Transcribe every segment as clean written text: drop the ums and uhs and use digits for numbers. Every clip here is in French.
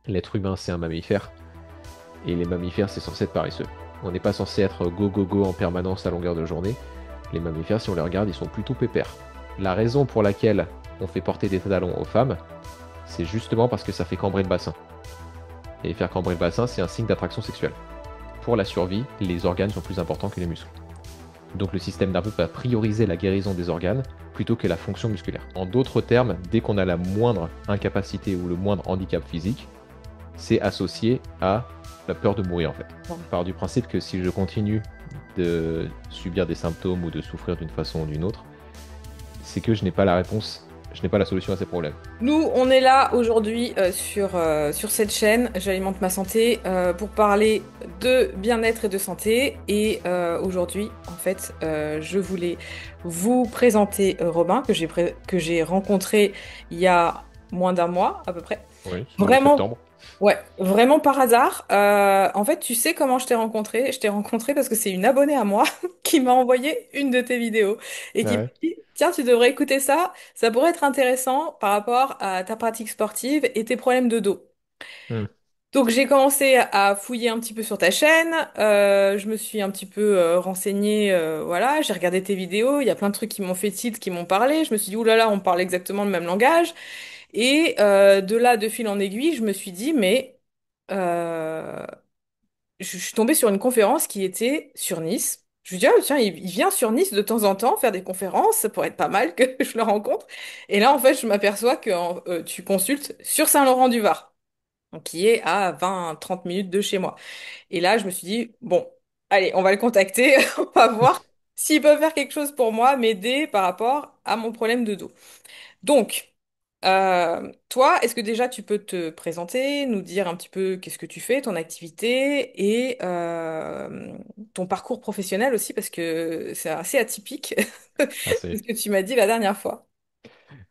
L'être humain, c'est un mammifère, et les mammifères, c'est censé être paresseux. On n'est pas censé être go go go en permanence à longueur de journée. Les mammifères, si on les regarde, ils sont plutôt pépères. La raison pour laquelle on fait porter des talons aux femmes, c'est justement parce que ça fait cambrer le bassin. Et faire cambrer le bassin, c'est un signe d'attraction sexuelle. Pour la survie, les organes sont plus importants que les muscles. Donc le système nerveux va prioriser la guérison des organes plutôt que la fonction musculaire. En d'autres termes, dès qu'on a la moindre incapacité ou le moindre handicap physique, c'est associé à la peur de mourir en fait. Je pars du principe que si je continue de subir des symptômes ou de souffrir d'une façon ou d'une autre, c'est que je n'ai pas la réponse, je n'ai pas la solution à ces problèmes. Nous, on est là aujourd'hui sur cette chaîne, J'alimente ma santé, pour parler de bien-être et de santé. Et aujourd'hui, en fait, je voulais vous présenter Robin, que j'ai rencontré il y a moins d'un mois à peu près. Oui, c'est Vraiment, septembre. ouais, vraiment par hasard. En fait, tu sais comment je t'ai rencontré? Je t'ai rencontré parce que c'est une abonnée à moi qui m'a envoyé une de tes vidéos et qui m'a Ouais. dit, tiens, tu devrais écouter ça. Ça pourrait être intéressant par rapport à ta pratique sportive et tes problèmes de dos. Hmm. Donc j'ai commencé à fouiller un petit peu sur ta chaîne. Je me suis un petit peu renseignée. Voilà, j'ai regardé tes vidéos. Il y a plein de trucs qui m'ont fait tilt, qui m'ont parlé. Je me suis dit, ouh là là, on parle exactement le même langage. Et de là, de fil en aiguille, je me suis dit, mais euh, je suis tombée sur une conférence qui était sur Nice. Je me dis, ah, tiens, il vient sur Nice de temps en temps faire des conférences, ça pourrait être pas mal que je le rencontre. Et là, en fait, je m'aperçois que tu consultes sur Saint-Laurent-du-Var, donc qui est à 20-30 minutes de chez moi. Et là, je me suis dit, bon, allez, on va le contacter, on va voir s'il peut faire quelque chose pour moi, m'aider par rapport à mon problème de dos. Donc, toi, est-ce que déjà tu peux te présenter, nous dire un petit peu qu'est-ce que tu fais, ton activité et ton parcours professionnel aussi, parce que c'est assez atypique, Assez. ce que tu m'as dit la dernière fois.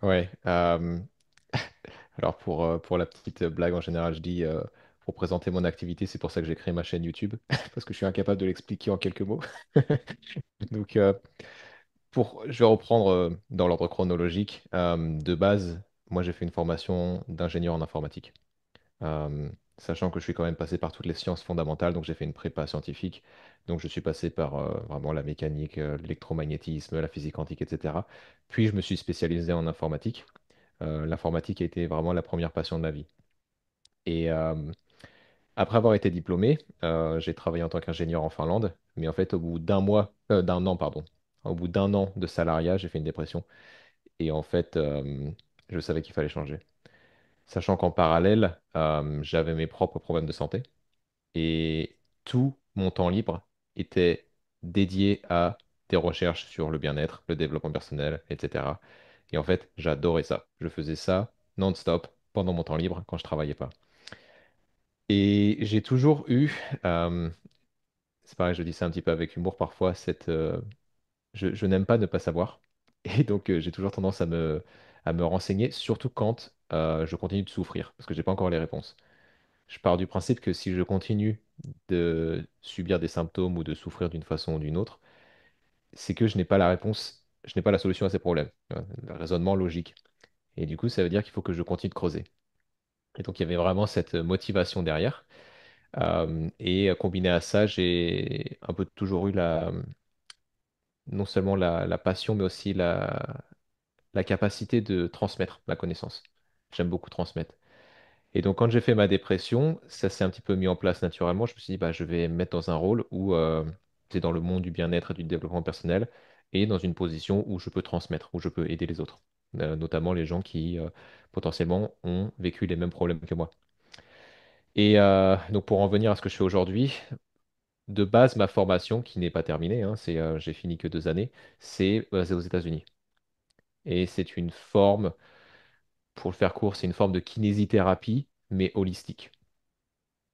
Ouais. Alors pour la petite blague en général, je dis pour présenter mon activité, c'est pour ça que j'ai créé ma chaîne YouTube, parce que je suis incapable de l'expliquer en quelques mots. Donc je vais reprendre dans l'ordre chronologique. De base, moi j'ai fait une formation d'ingénieur en informatique. Euh, Sachant que je suis quand même passé par toutes les sciences fondamentales, donc j'ai fait une prépa scientifique. Donc je suis passé par vraiment la mécanique, l'électromagnétisme, la physique quantique, etc. Puis je me suis spécialisé en informatique. L'informatique a été vraiment la première passion de ma vie. Et après avoir été diplômé, j'ai travaillé en tant qu'ingénieur en Finlande. Mais en fait, au bout d'un an, pardon, au bout d'un an de salariat, j'ai fait une dépression. Et en fait, je savais qu'il fallait changer. Sachant qu'en parallèle, j'avais mes propres problèmes de santé. Et tout mon temps libre était dédié à des recherches sur le bien-être, le développement personnel, etc. Et en fait, j'adorais ça. Je faisais ça non-stop pendant mon temps libre quand je travaillais pas. Et j'ai toujours eu, euh, c'est pareil, je dis ça un petit peu avec humour parfois, je n'aime pas ne pas savoir. Et donc j'ai toujours tendance à me renseigner, surtout quand je continue de souffrir, parce que j'ai pas encore les réponses. Je pars du principe que si je continue de subir des symptômes ou de souffrir d'une façon ou d'une autre, c'est que je n'ai pas la réponse, je n'ai pas la solution à ces problèmes. Le raisonnement logique. Et du coup, ça veut dire qu'il faut que je continue de creuser. Et donc, il y avait vraiment cette motivation derrière. Et combiné à ça, j'ai un peu toujours eu non seulement la passion, mais aussi la capacité de transmettre ma connaissance. J'aime beaucoup transmettre. Et donc, quand j'ai fait ma dépression, ça s'est un petit peu mis en place naturellement. Je me suis dit, bah, je vais me mettre dans un rôle où c'est dans le monde du bien-être et du développement personnel et dans une position où je peux transmettre, où je peux aider les autres, notamment les gens qui potentiellement ont vécu les mêmes problèmes que moi. Et donc, pour en venir à ce que je fais aujourd'hui, de base, ma formation, qui n'est pas terminée, hein, j'ai fini que 2 années, c'est basé aux États-Unis. Et c'est une forme, pour le faire court, c'est une forme de kinésithérapie, mais holistique.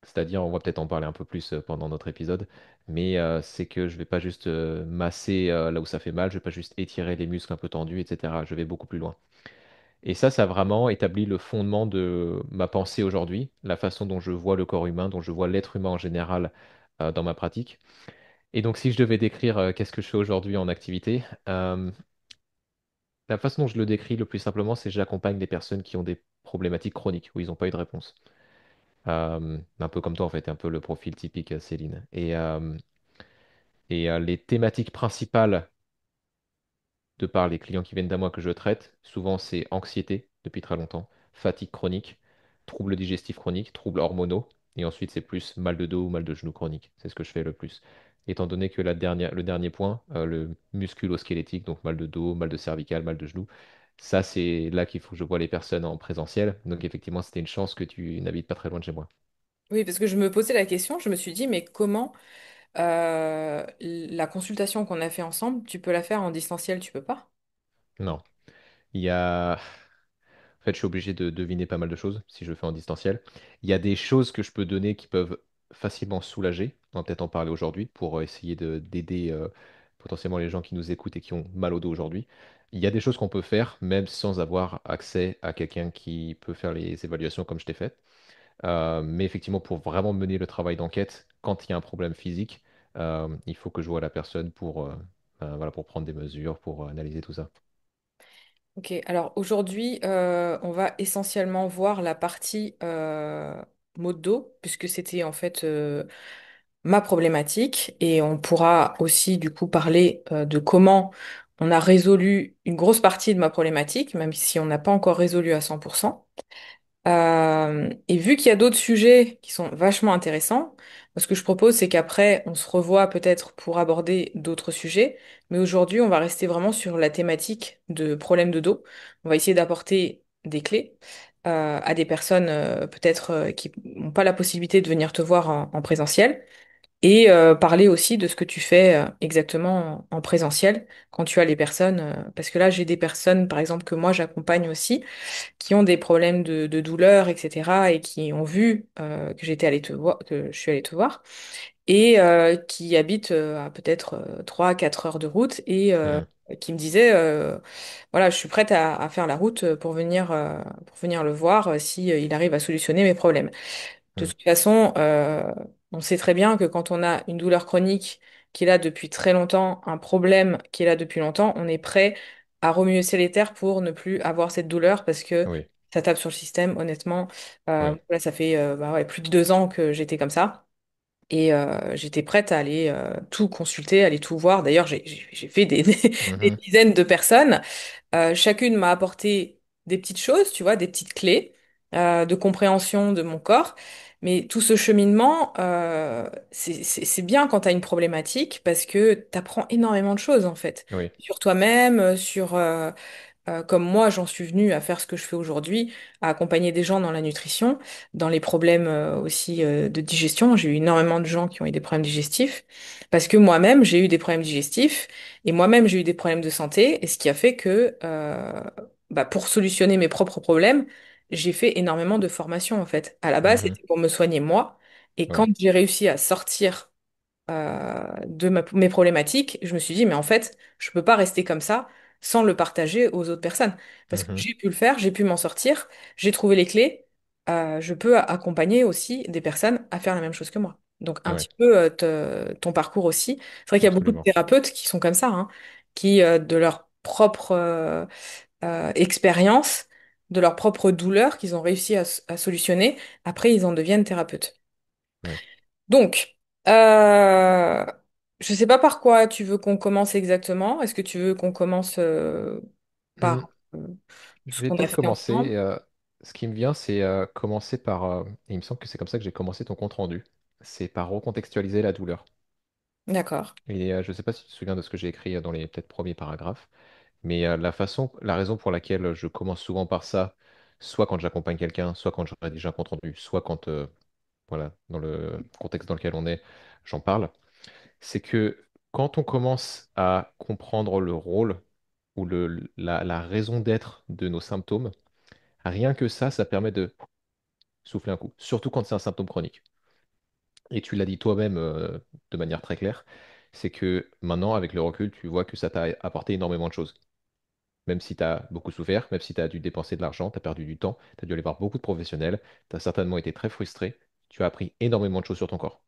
C'est-à-dire, on va peut-être en parler un peu plus pendant notre épisode, mais c'est que je vais pas juste masser là où ça fait mal, je vais pas juste étirer les muscles un peu tendus, etc. Je vais beaucoup plus loin. Et ça a vraiment établi le fondement de ma pensée aujourd'hui, la façon dont je vois le corps humain, dont je vois l'être humain en général dans ma pratique. Et donc, si je devais décrire qu'est-ce que je fais aujourd'hui en activité, la façon dont je le décris le plus simplement, c'est que j'accompagne des personnes qui ont des problématiques chroniques, où ils n'ont pas eu de réponse. Un peu comme toi, en fait, un peu le profil typique Céline. Et les thématiques principales de par les clients qui viennent à moi que je traite, souvent c'est anxiété depuis très longtemps, fatigue chronique, troubles digestifs chroniques, troubles hormonaux, et ensuite c'est plus mal de dos ou mal de genou chronique. C'est ce que je fais le plus. Étant donné que le dernier point, le musculo-squelettique, donc mal de dos, mal de cervical, mal de genou, ça c'est là qu'il faut que je vois les personnes en présentiel. Donc effectivement, c'était une chance que tu n'habites pas très loin de chez moi. Oui, parce que je me posais la question, je me suis dit, mais comment la consultation qu'on a fait ensemble, tu peux la faire en distanciel, tu peux pas? Non. Il y a... En fait, je suis obligé de deviner pas mal de choses si je le fais en distanciel. Il y a des choses que je peux donner qui peuvent facilement soulager. On va peut-être en parler aujourd'hui pour essayer d'aider potentiellement les gens qui nous écoutent et qui ont mal au dos aujourd'hui. Il y a des choses qu'on peut faire même sans avoir accès à quelqu'un qui peut faire les évaluations comme je t'ai fait. Mais effectivement, pour vraiment mener le travail d'enquête, quand il y a un problème physique, il faut que je voie la personne voilà, pour prendre des mesures, pour analyser tout ça. Ok, alors aujourd'hui, on va essentiellement voir la partie maux de dos, puisque c'était en fait ma problématique, et on pourra aussi du coup parler de comment on a résolu une grosse partie de ma problématique, même si on n'a pas encore résolu à 100%. Et vu qu'il y a d'autres sujets qui sont vachement intéressants, ce que je propose, c'est qu'après, on se revoit peut-être pour aborder d'autres sujets. Mais aujourd'hui, on va rester vraiment sur la thématique de problèmes de dos. On va essayer d'apporter des clés à des personnes peut-être qui n'ont pas la possibilité de venir te voir en présentiel. Et parler aussi de ce que tu fais exactement en présentiel quand tu as les personnes. Parce que là, j'ai des personnes, par exemple, que moi, j'accompagne aussi qui ont des problèmes de douleur, etc., et qui ont vu que j'étais allée te voir, que je suis allée te voir, et qui habitent à peut-être 3 4 heures de route, et Mhm. qui me disaient, voilà, je suis prête à faire la route pour venir le voir si il arrive à solutionner mes problèmes. De Mhm. toute façon, on sait très bien que quand on a une douleur chronique qui est là depuis très longtemps, un problème qui est là depuis longtemps, on est prêt à remuer les terres pour ne plus avoir cette douleur parce que Oui, ça tape sur le système, honnêtement. oui. Là, ça fait bah ouais, plus de 2 ans que j'étais comme ça. Et j'étais prête à aller tout consulter, aller tout voir. D'ailleurs, j'ai fait des Mhm. dizaines de personnes. Chacune m'a apporté des petites choses, tu vois, des petites clés de compréhension de mon corps. Mais tout ce cheminement, c'est bien quand tu as une problématique parce que tu apprends énormément de choses, en fait. Oui. Sur toi-même, sur comme moi, j'en suis venue à faire ce que je fais aujourd'hui, à accompagner des gens dans la nutrition, dans les problèmes aussi de digestion. J'ai eu énormément de gens qui ont eu des problèmes digestifs, parce que moi-même, j'ai eu des problèmes digestifs, et moi-même, j'ai eu des problèmes de santé, et ce qui a fait que bah, pour solutionner mes propres problèmes, j'ai fait énormément de formations, en fait. À la base, Mhm. c'était pour me soigner moi, et quand Oui. j'ai réussi à sortir de mes problématiques, je me suis dit, mais en fait, je peux pas rester comme ça sans le partager aux autres personnes. Parce que Mhm. j'ai pu le faire, j'ai pu m'en sortir, j'ai trouvé les clés, je peux accompagner aussi des personnes à faire la même chose que moi. Donc un Oui, petit peu ton parcours aussi. C'est vrai qu'il y a beaucoup de absolument. thérapeutes qui sont comme ça, hein, qui de leur propre expérience, de leur propre douleur qu'ils ont réussi à solutionner, après ils en deviennent thérapeutes. Oui. Donc, je sais pas par quoi tu veux qu'on commence exactement. Est-ce que tu veux qu'on commence Hmm. par Je ce vais qu'on a peut-être fait commencer. ensemble? Ce qui me vient, c'est commencer par, et il me semble que c'est comme ça que j'ai commencé ton compte rendu, c'est par recontextualiser la douleur. D'accord. Et je ne sais pas si tu te souviens de ce que j'ai écrit dans les peut-être premiers paragraphes, mais la raison pour laquelle je commence souvent par ça, soit quand j'accompagne quelqu'un, soit quand je rédige un compte rendu, soit quand, voilà, dans le contexte dans lequel on est, j'en parle, c'est que quand on commence à comprendre le rôle ou la raison d'être de nos symptômes, rien que ça permet de souffler un coup, surtout quand c'est un symptôme chronique. Et tu l'as dit toi-même de manière très claire, c'est que maintenant, avec le recul, tu vois que ça t'a apporté énormément de choses. Même si tu as beaucoup souffert, même si tu as dû dépenser de l'argent, tu as perdu du temps, tu as dû aller voir beaucoup de professionnels, tu as certainement été très frustré, tu as appris énormément de choses sur ton corps.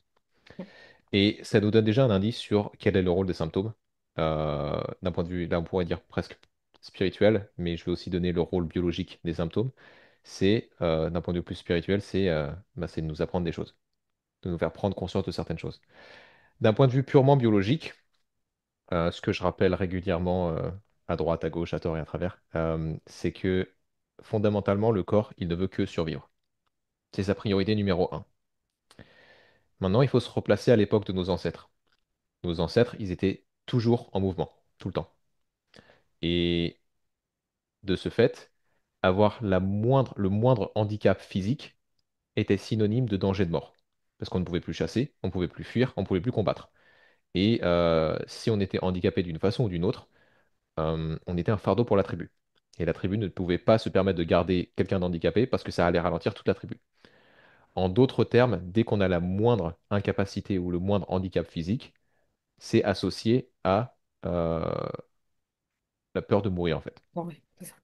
Et ça nous donne déjà un indice sur quel est le rôle des symptômes, d'un point de vue, là on pourrait dire presque spirituel, mais je vais aussi donner le rôle biologique des symptômes. c'est, d'un point de vue plus spirituel, c'est de nous apprendre des choses, de nous faire prendre conscience de certaines choses. D'un point de vue purement biologique, ce que je rappelle régulièrement à droite, à gauche, à tort et à travers, c'est que fondamentalement, le corps, il ne veut que survivre. C'est sa priorité numéro un. Maintenant, il faut se replacer à l'époque de nos ancêtres. Nos ancêtres, ils étaient toujours en mouvement, tout le temps. Et de ce fait, avoir le moindre handicap physique était synonyme de danger de mort. Parce qu'on ne pouvait plus chasser, on ne pouvait plus fuir, on ne pouvait plus combattre. Et si on était handicapé d'une façon ou d'une autre, on était un fardeau pour la tribu. Et la tribu ne pouvait pas se permettre de garder quelqu'un d'handicapé parce que ça allait ralentir toute la tribu. En d'autres termes, dès qu'on a la moindre incapacité ou le moindre handicap physique, c'est associé à euh, la peur de mourir, en fait, Bon, ouais, c'est ça.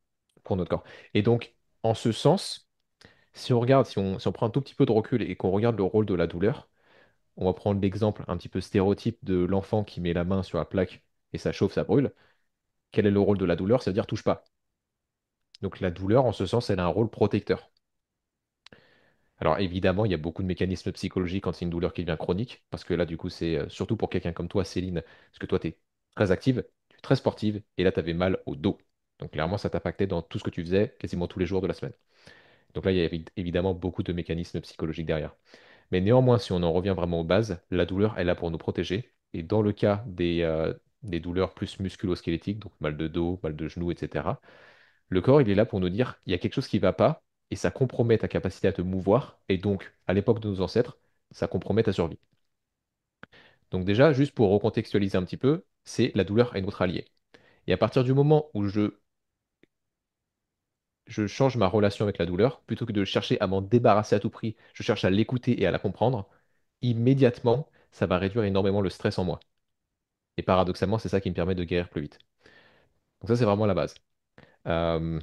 pour notre corps. Et donc, en ce sens, si on regarde, si on prend un tout petit peu de recul et qu'on regarde le rôle de la douleur, on va prendre l'exemple un petit peu stéréotype de l'enfant qui met la main sur la plaque et ça chauffe, ça brûle. Quel est le rôle de la douleur? Ça veut dire touche pas. Donc la douleur, en ce sens, elle a un rôle protecteur. Alors évidemment, il y a beaucoup de mécanismes psychologiques quand c'est une douleur qui devient chronique, parce que là, du coup, c'est surtout pour quelqu'un comme toi, Céline, parce que toi, tu es très active, tu es très sportive, et là, tu avais mal au dos. Donc clairement, ça t'impactait dans tout ce que tu faisais, quasiment tous les jours de la semaine. Donc là, il y a évidemment beaucoup de mécanismes psychologiques derrière. Mais néanmoins, si on en revient vraiment aux bases, la douleur est là pour nous protéger. Et dans le cas des douleurs plus musculo-squelettiques, donc mal de dos, mal de genoux, etc., le corps, il est là pour nous dire, il y a quelque chose qui ne va pas, et ça compromet ta capacité à te mouvoir, et donc, à l'époque de nos ancêtres, ça compromet ta survie. Donc déjà, juste pour recontextualiser un petit peu, c'est la douleur est notre allié. Et à partir du moment où je change ma relation avec la douleur, plutôt que de chercher à m'en débarrasser à tout prix, je cherche à l'écouter et à la comprendre, immédiatement, ça va réduire énormément le stress en moi. Et paradoxalement, c'est ça qui me permet de guérir plus vite. Donc ça, c'est vraiment la base. Euh,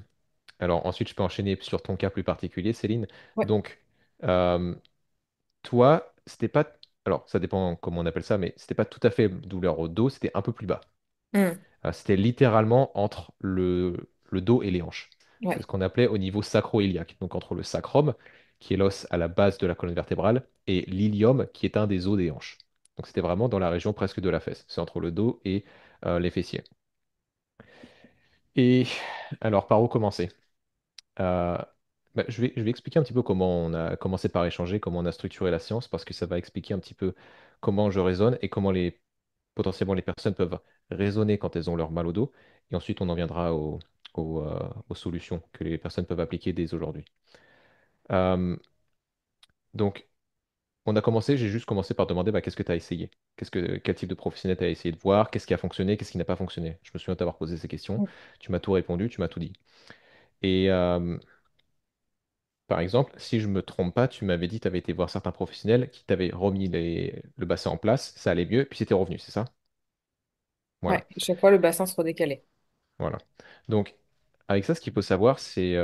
alors ensuite, je peux enchaîner sur ton cas plus particulier, Céline. Ouais. Donc, euh, toi, c'était pas... Alors, ça dépend comment on appelle ça, mais c'était pas tout à fait douleur au dos, c'était un peu plus bas. Hmm. C'était littéralement entre le dos et les hanches. C'est Ouais. ce qu'on appelait au niveau sacro-iliaque, donc entre le sacrum, qui est l'os à la base de la colonne vertébrale, et l'ilium, qui est un des os des hanches. Donc c'était vraiment dans la région presque de la fesse. C'est entre le dos et les fessiers. Et alors, par où commencer? Euh, je vais expliquer un petit peu comment on a commencé par échanger, comment on a structuré la séance, parce que ça va expliquer un petit peu comment je raisonne et comment potentiellement les personnes peuvent raisonner quand elles ont leur mal au dos. Et ensuite, on en viendra aux solutions que les personnes peuvent appliquer dès aujourd'hui. Euh, donc, on a commencé, j'ai juste commencé par demander bah, qu'est-ce que tu as essayé? Quel type de professionnel tu as essayé de voir? Qu'est-ce qui a fonctionné? Qu'est-ce qui n'a pas fonctionné? Je me souviens t'avoir posé ces questions. Tu m'as tout répondu, tu m'as tout dit. Et par exemple, si je me trompe pas, tu m'avais dit que tu avais été voir certains professionnels qui t'avaient remis le bassin en place, ça allait mieux, puis c'était revenu, c'est ça? Ouais. Voilà, Chaque fois, le bassin se redécalait. voilà. Donc, avec ça, ce qu'il faut savoir, c'est,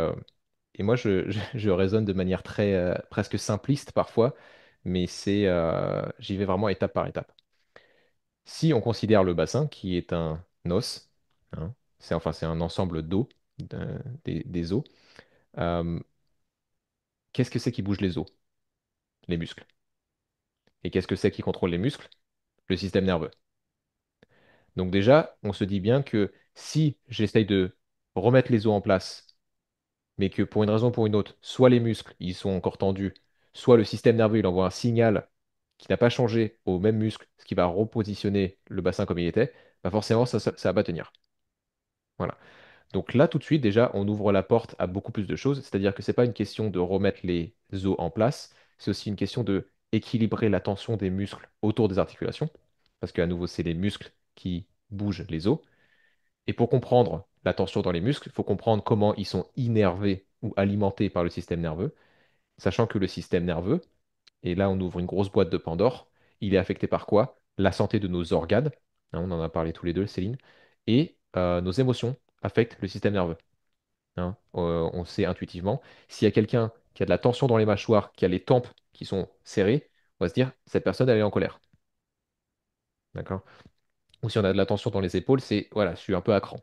et moi je raisonne de manière très presque simpliste parfois, mais j'y vais vraiment étape par étape. Si on considère le bassin qui est un os, hein, c'est un ensemble d'os, des os, euh, qu'est-ce que c'est qui bouge les os? Les muscles. Et qu'est-ce que c'est qui contrôle les muscles? Le système nerveux. Donc déjà, on se dit bien que si j'essaye de remettre les os en place, mais que pour une raison ou pour une autre, soit les muscles, ils sont encore tendus, soit le système nerveux, il envoie un signal qui n'a pas changé au même muscle, ce qui va repositionner le bassin comme il était, bah forcément, ça va pas tenir. Voilà. Donc là, tout de suite, déjà, on ouvre la porte à beaucoup plus de choses, c'est-à-dire que c'est pas une question de remettre les os en place, c'est aussi une question de équilibrer la tension des muscles autour des articulations, parce qu'à nouveau, c'est les muscles qui bougent les os. Et pour comprendre la tension dans les muscles, il faut comprendre comment ils sont innervés ou alimentés par le système nerveux, sachant que le système nerveux, et là on ouvre une grosse boîte de Pandore, il est affecté par quoi? La santé de nos organes, hein, on en a parlé tous les deux, Céline, et nos émotions affectent le système nerveux, hein. On sait intuitivement, s'il y a quelqu'un qui a de la tension dans les mâchoires, qui a les tempes qui sont serrées, on va se dire, cette personne, elle est en colère. D'accord? Ou si on a de la tension dans les épaules, c'est, voilà, je suis un peu à cran.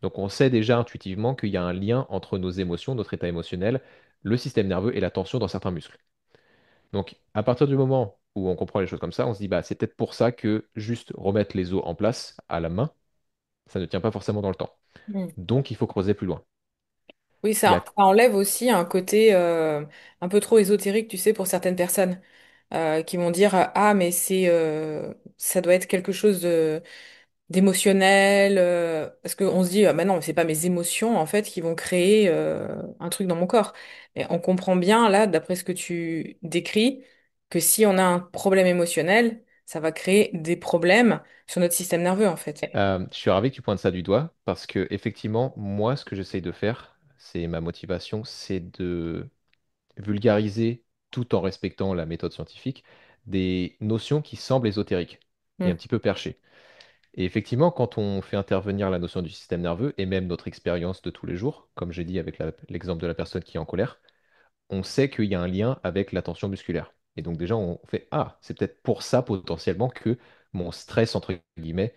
Donc on sait déjà intuitivement qu'il y a un lien entre nos émotions, notre état émotionnel, le système nerveux et la tension dans certains muscles. Donc à partir du moment où on comprend les choses comme ça, on se dit bah c'est peut-être pour ça que juste remettre les os en place à la main, ça ne tient pas forcément dans le temps. Mm. Donc il faut creuser plus loin. Oui, Il y ça a enlève aussi un côté un peu trop ésotérique, tu sais, pour certaines personnes qui vont dire ah mais c'est ça doit être quelque chose d'émotionnel parce qu'on se dit ah, bah non, mais c'est pas mes émotions en fait qui vont créer un truc dans mon corps. Mais on comprend bien là, d'après ce que tu décris, que si on a un problème émotionnel, ça va créer des problèmes sur notre système nerveux en fait. Je suis ravi que tu pointes ça du doigt parce que effectivement, moi, ce que j'essaye de faire, c'est ma motivation, c'est de vulgariser tout en respectant la méthode scientifique des notions qui semblent ésotériques et un Mm. petit peu perchées. Et effectivement, quand on fait intervenir la notion du système nerveux et même notre expérience de tous les jours, comme j'ai dit avec l'exemple de la personne qui est en colère, on sait qu'il y a un lien avec la tension musculaire. Et donc déjà, on fait, ah, c'est peut-être pour ça potentiellement que mon stress, entre guillemets,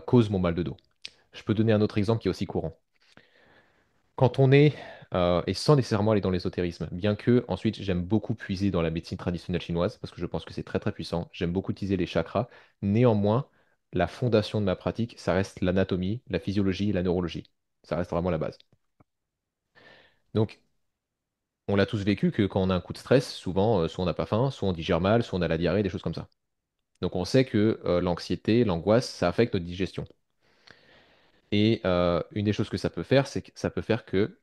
cause mon mal de dos. Je peux donner un autre exemple qui est aussi courant. Quand on est, et sans nécessairement aller dans l'ésotérisme, bien que ensuite j'aime beaucoup puiser dans la médecine traditionnelle chinoise, parce que je pense que c'est très très puissant, j'aime beaucoup utiliser les chakras, néanmoins, la fondation de ma pratique, ça reste l'anatomie, la physiologie et la neurologie. Ça reste vraiment la base. Donc, on l'a tous vécu que quand on a un coup de stress, souvent, soit on n'a pas faim, soit on digère mal, soit on a la diarrhée, des choses comme ça. Donc on sait que l'anxiété, l'angoisse, ça affecte notre digestion. Et une des choses que ça peut faire, c'est que ça peut faire que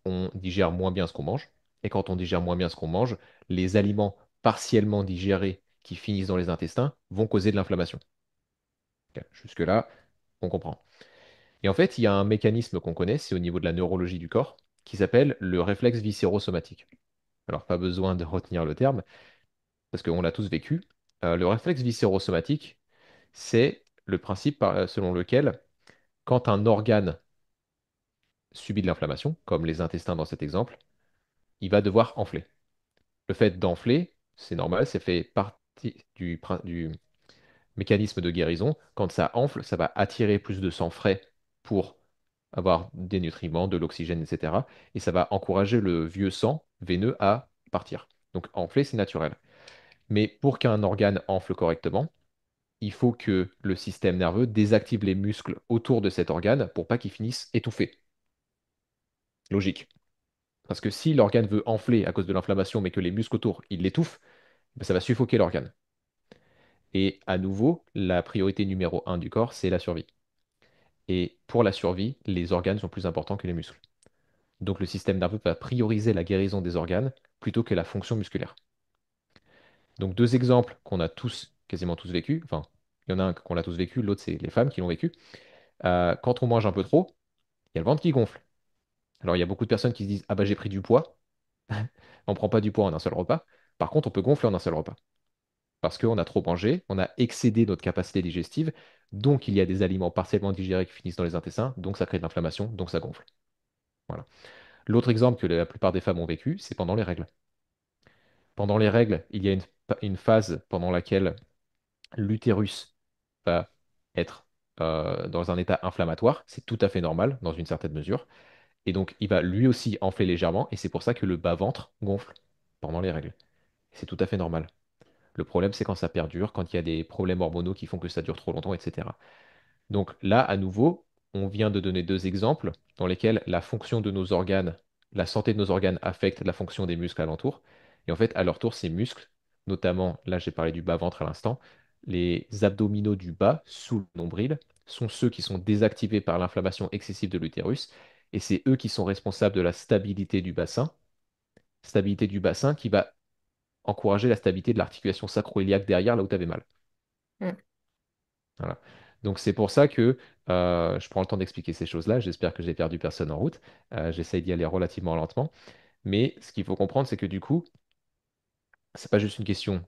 on digère moins bien ce qu'on mange. Et quand on digère moins bien ce qu'on mange, les aliments partiellement digérés qui finissent dans les intestins vont causer de l'inflammation. Ok, jusque-là, on comprend. Et en fait, il y a un mécanisme qu'on connaît, c'est au niveau de la neurologie du corps, qui s'appelle le réflexe viscérosomatique. Alors, pas besoin de retenir le terme, parce qu'on l'a tous vécu. Le réflexe viscérosomatique, c'est le principe selon lequel, quand un organe subit de l'inflammation, comme les intestins dans cet exemple, il va devoir enfler. Le fait d'enfler, c'est normal, ça fait partie du mécanisme de guérison. Quand ça enfle, ça va attirer plus de sang frais pour avoir des nutriments, de l'oxygène, etc. Et ça va encourager le vieux sang veineux à partir. Donc enfler, c'est naturel. Mais pour qu'un organe enfle correctement, il faut que le système nerveux désactive les muscles autour de cet organe pour pas qu'il finisse étouffé. Logique. Parce que si l'organe veut enfler à cause de l'inflammation, mais que les muscles autour, ils l'étouffent, ben, ça va suffoquer l'organe. Et à nouveau, la priorité numéro un du corps, c'est la survie. Et pour la survie, les organes sont plus importants que les muscles. Donc le système nerveux va prioriser la guérison des organes plutôt que la fonction musculaire. Donc deux exemples qu'on a tous, quasiment tous vécu. Enfin, il y en a un qu'on l'a tous vécu, l'autre c'est les femmes qui l'ont vécu. Quand on mange un peu trop, il y a le ventre qui gonfle. Alors il y a beaucoup de personnes qui se disent, ah bah j'ai pris du poids. On ne prend pas du poids en un seul repas. Par contre, on peut gonfler en un seul repas. Parce qu'on a trop mangé, on a excédé notre capacité digestive, donc il y a des aliments partiellement digérés qui finissent dans les intestins, donc ça crée de l'inflammation, donc ça gonfle. Voilà. L'autre exemple que la plupart des femmes ont vécu, c'est pendant les règles. Pendant les règles, il y a une phase pendant laquelle l'utérus va être dans un état inflammatoire. C'est tout à fait normal dans une certaine mesure. Et donc, il va lui aussi enfler légèrement, et c'est pour ça que le bas-ventre gonfle pendant les règles. C'est tout à fait normal. Le problème, c'est quand ça perdure, quand il y a des problèmes hormonaux qui font que ça dure trop longtemps, etc. Donc là, à nouveau, on vient de donner deux exemples dans lesquels la fonction de nos organes, la santé de nos organes affecte la fonction des muscles alentour. Et en fait, à leur tour, ces muscles, notamment, là j'ai parlé du bas-ventre à l'instant, les abdominaux du bas, sous le nombril, sont ceux qui sont désactivés par l'inflammation excessive de l'utérus. Et c'est eux qui sont responsables de la stabilité du bassin qui va encourager la stabilité de l'articulation sacro-iliaque derrière, là où tu avais mal. Mm. Voilà. Donc c'est pour ça que je prends le temps d'expliquer ces choses-là. J'espère que j'ai perdu personne en route. J'essaye d'y aller relativement lentement. Mais ce qu'il faut comprendre, c'est que du coup, c'est pas juste une question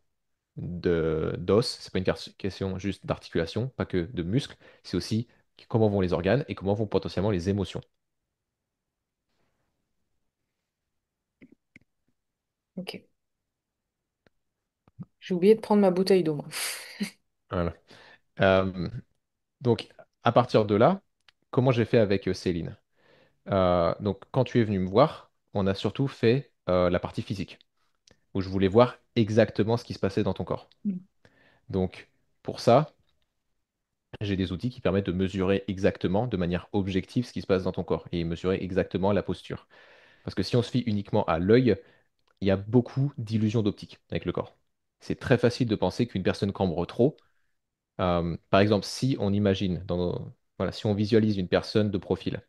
de d'os, c'est pas une question juste d'articulation, pas que de muscles. C'est aussi comment vont les organes et comment vont potentiellement les émotions. Ok. J'ai oublié de prendre ma bouteille d'eau, moi. Voilà. Euh, donc à partir de là. comment j'ai fait avec Céline? Donc, quand tu es venu me voir, on a surtout fait la partie physique, où je voulais voir exactement ce qui se passait dans ton corps. Donc, pour ça, j'ai des outils qui permettent de mesurer exactement, de manière objective, ce qui se passe dans ton corps et mesurer exactement la posture. Parce que si on se fie uniquement à l'œil, il y a beaucoup d'illusions d'optique avec le corps. C'est très facile de penser qu'une personne cambre trop. Par exemple, si on imagine, voilà, si on visualise une personne de profil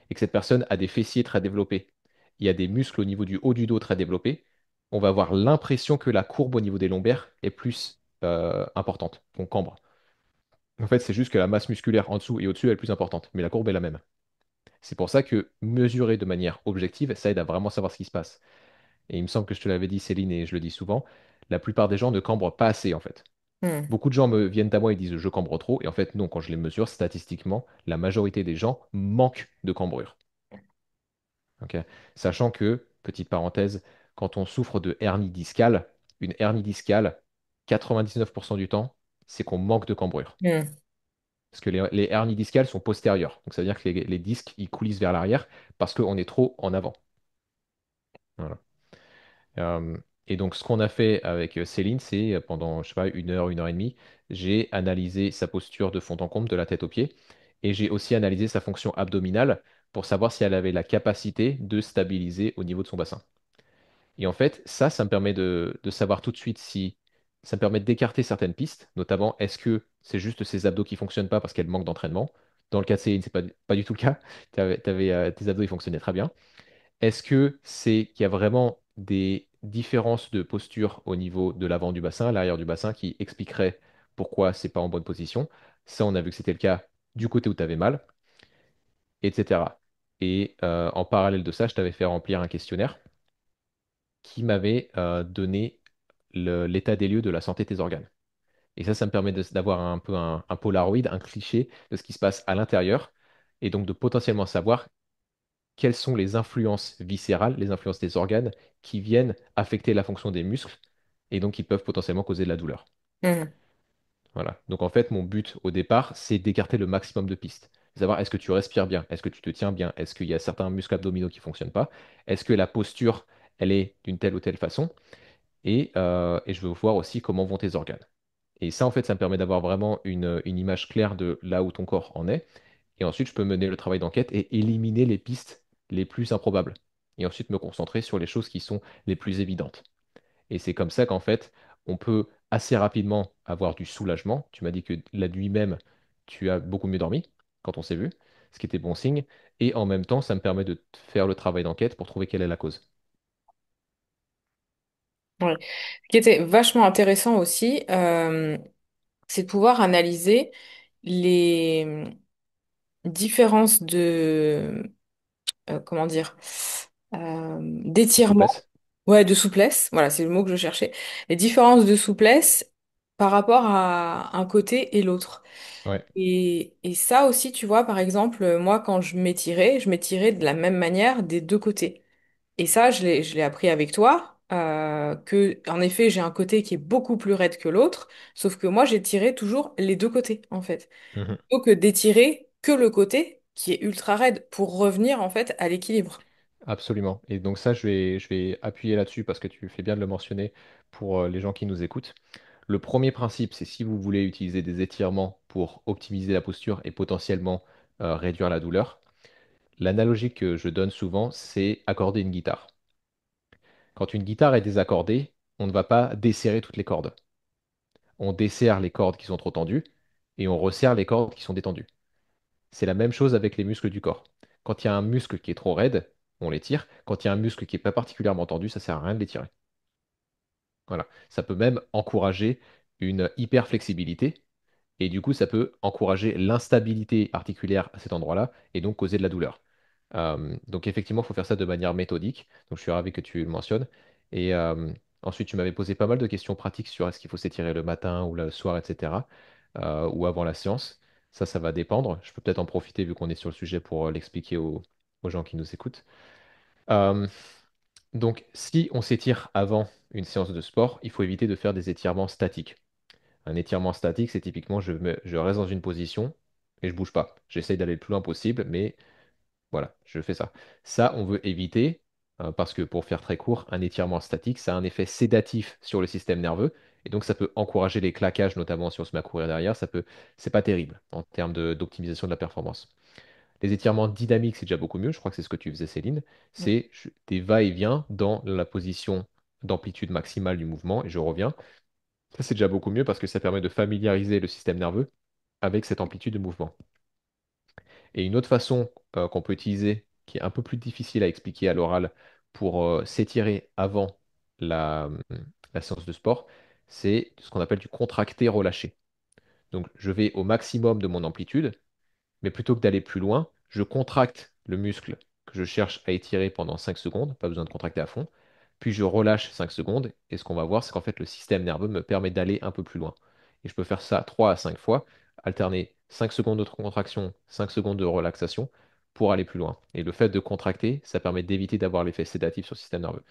et que cette personne a des fessiers très développés, il y a des muscles au niveau du haut du dos très développés, on va avoir l'impression que la courbe au niveau des lombaires est plus importante, qu'on cambre. En fait, c'est juste que la masse musculaire en dessous et au-dessus elle est plus importante, mais la courbe est la même. C'est pour ça que mesurer de manière objective, ça aide à vraiment savoir ce qui se passe. Et il me semble que je te l'avais dit, Céline, et je le dis souvent, la plupart des gens ne cambrent pas assez, en fait. Hmm. Beaucoup de gens me viennent à moi et disent je cambre trop, et en fait, non, quand je les mesure, statistiquement, la majorité des gens manquent de cambrure. Ok. Sachant que, petite parenthèse, quand on souffre de hernie discale, une hernie discale, 99% du temps, c'est qu'on manque de cambrure. Hmm. Parce que les hernies discales sont postérieures. Donc ça veut dire que les disques, ils coulissent vers l'arrière parce qu'on est trop en avant. Voilà. Euh, et donc, ce qu'on a fait avec Céline, c'est pendant, je sais pas, une heure et demie, j'ai analysé sa posture de fond en comble, de la tête aux pieds, et j'ai aussi analysé sa fonction abdominale pour savoir si elle avait la capacité de stabiliser au niveau de son bassin. Et en fait, ça me permet de savoir tout de suite si ça me permet d'écarter certaines pistes, notamment est-ce que c'est juste ses abdos qui fonctionnent pas parce qu'elle manque d'entraînement. Dans le cas de Céline, c'est pas du tout le cas. Tes abdos, ils fonctionnaient très bien. Est-ce que c'est qu'il y a vraiment des différences de posture au niveau de l'avant du bassin, l'arrière du bassin, qui expliqueraient pourquoi c'est pas en bonne position? Ça, on a vu que c'était le cas du côté où tu avais mal, etc. Et en parallèle de ça, je t'avais fait remplir un questionnaire qui m'avait donné l'état des lieux de la santé de tes organes. Et ça me permet d'avoir un peu un Polaroid, un cliché de ce qui se passe à l'intérieur, et donc de potentiellement savoir quelles sont les influences viscérales, les influences des organes qui viennent affecter la fonction des muscles et donc qui peuvent potentiellement causer de la douleur. Hmm. Voilà. Donc en fait, mon but au départ, c'est d'écarter le maximum de pistes. Savoir est-ce que tu respires bien, est-ce que tu te tiens bien, est-ce qu'il y a certains muscles abdominaux qui ne fonctionnent pas, est-ce que la posture, elle est d'une telle ou telle façon, et je veux voir aussi comment vont tes organes. Et ça, en fait, ça me permet d'avoir vraiment une image claire de là où ton corps en est. Et ensuite, je peux mener le travail d'enquête et éliminer les pistes les plus improbables. Et ensuite, me concentrer sur les choses qui sont les plus évidentes. Et c'est comme ça qu'en fait, on peut assez rapidement avoir du soulagement. Tu m'as dit que la nuit même, tu as beaucoup mieux dormi quand on s'est vu, ce qui était bon signe. Et en même temps, ça me permet de faire le travail d'enquête pour trouver quelle est la cause. Ouais. Ce qui était vachement intéressant aussi, c'est de pouvoir analyser les différences de, comment dire, De d'étirement, souplesse? ouais, de souplesse, voilà, c'est le mot que je cherchais, les différences de souplesse par rapport à un côté et l'autre. Ouais. Et ça aussi, tu vois, par exemple, moi, quand je m'étirais de la même manière des deux côtés. Et ça, je l'ai appris avec toi, que, en effet, j'ai un côté qui est beaucoup plus raide que l'autre, sauf que moi, j'ai tiré toujours les deux côtés, en fait. Mhm. Plutôt que d'étirer que le côté qui est ultra raide pour revenir, en fait, à l'équilibre. Absolument. Et donc ça, je vais appuyer là-dessus parce que tu fais bien de le mentionner pour les gens qui nous écoutent. Le premier principe, c'est si vous voulez utiliser des étirements pour optimiser la posture et potentiellement réduire la douleur, l'analogie que je donne souvent, c'est accorder une guitare. Quand une guitare est désaccordée, on ne va pas desserrer toutes les cordes. On desserre les cordes qui sont trop tendues et on resserre les cordes qui sont détendues. C'est la même chose avec les muscles du corps. Quand il y a un muscle qui est trop raide, on l'étire. Quand il y a un muscle qui n'est pas particulièrement tendu, ça sert à rien de l'étirer. Voilà. Ça peut même encourager une hyperflexibilité et du coup, ça peut encourager l'instabilité articulaire à cet endroit-là et donc causer de la douleur. Donc effectivement, il faut faire ça de manière méthodique. Donc je suis ravi que tu le mentionnes. Et ensuite, tu m'avais posé pas mal de questions pratiques sur est-ce qu'il faut s'étirer le matin ou le soir, etc. Ou avant la séance. Ça va dépendre. Je peux peut-être en profiter vu qu'on est sur le sujet pour l'expliquer aux gens qui nous écoutent. Euh, donc si on s'étire avant une séance de sport, il faut éviter de faire des étirements statiques. Un étirement statique, c'est typiquement je reste dans une position, et je bouge pas. J'essaye d'aller le plus loin possible, mais voilà, je fais ça. Ça, on veut éviter, parce que pour faire très court, un étirement statique, ça a un effet sédatif sur le système nerveux, et donc ça peut encourager les claquages, notamment si on se met à courir derrière, c'est pas terrible en termes d'optimisation de la performance. Les étirements dynamiques, c'est déjà beaucoup mieux, je crois que c'est ce que tu faisais, Céline. C'est des va-et-vient dans la position d'amplitude maximale du mouvement, et je reviens. Ça, c'est déjà beaucoup mieux parce que ça permet de familiariser le système nerveux avec cette amplitude de mouvement. Et une autre façon qu'on peut utiliser, qui est un peu plus difficile à expliquer à l'oral pour s'étirer avant la, la séance de sport, c'est ce qu'on appelle du contracté-relâché. Donc je vais au maximum de mon amplitude, mais plutôt que d'aller plus loin, je contracte le muscle que je cherche à étirer pendant 5 secondes, pas besoin de contracter à fond, puis je relâche 5 secondes, et ce qu'on va voir, c'est qu'en fait le système nerveux me permet d'aller un peu plus loin. Et je peux faire ça 3 à 5 fois, alterner 5 secondes de contraction, 5 secondes de relaxation pour aller plus loin. Et le fait de contracter, ça permet d'éviter d'avoir l'effet sédatif sur le système nerveux.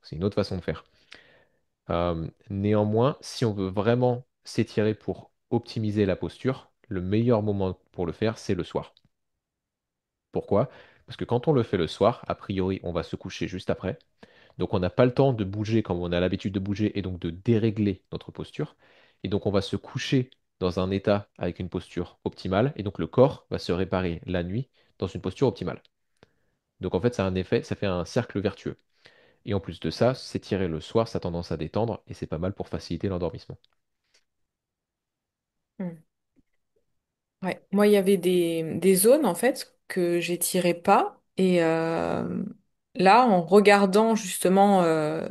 C'est une autre façon de faire. Néanmoins, si on veut vraiment s'étirer pour optimiser la posture, le meilleur moment pour le faire, c'est le soir. Pourquoi? Parce que quand on le fait le soir, a priori, on va se coucher juste après. Donc on n'a pas le temps de bouger comme on a l'habitude de bouger et donc de dérégler notre posture. Et donc on va se coucher dans un état avec une posture optimale. Et donc le corps va se réparer la nuit dans une posture optimale. Donc en fait, ça a un effet, ça fait un cercle vertueux. Et en plus de ça, s'étirer le soir, ça a tendance à détendre et c'est pas mal pour faciliter l'endormissement. Mm. Ouais. Moi, il y avait des zones en fait que j'étirais pas et là, en regardant justement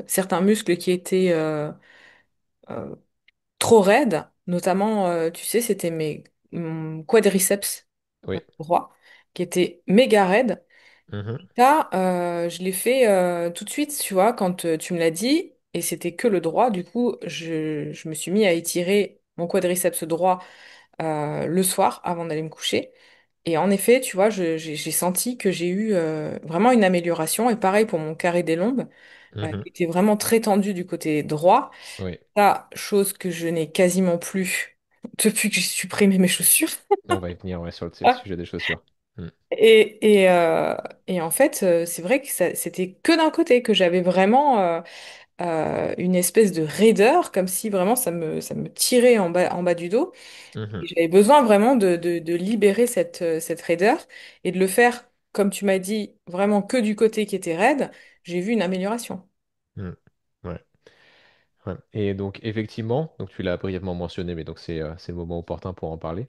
certains muscles qui étaient euh, trop raides, notamment, tu sais, c'était mon quadriceps Oui. droit qui était méga raide. Mhm. Ça, je l'ai fait tout de suite, tu vois, quand tu me l'as dit, et c'était que le droit. Du coup, je me suis mis à étirer mon quadriceps droit le soir avant d'aller me coucher. Et en effet, tu vois, j'ai senti que j'ai eu vraiment une amélioration. Et pareil pour mon carré des lombes, Mhm. qui était vraiment très tendu du côté droit. Oui. Ça, chose que je n'ai quasiment plus depuis que j'ai supprimé mes chaussures. On va y venir ouais, sur le sujet des chaussures. Mm. Et en fait, c'est vrai que c'était que d'un côté que j'avais vraiment une espèce de raideur, comme si vraiment ça me tirait en bas du dos. Et Mhm. j'avais besoin vraiment de libérer cette raideur et de le faire, comme tu m'as dit, vraiment que du côté qui était raide. J'ai vu une amélioration. Mm. Ouais. Ouais. Et donc, effectivement, donc tu l'as brièvement mentionné, mais donc c'est le moment opportun pour en parler.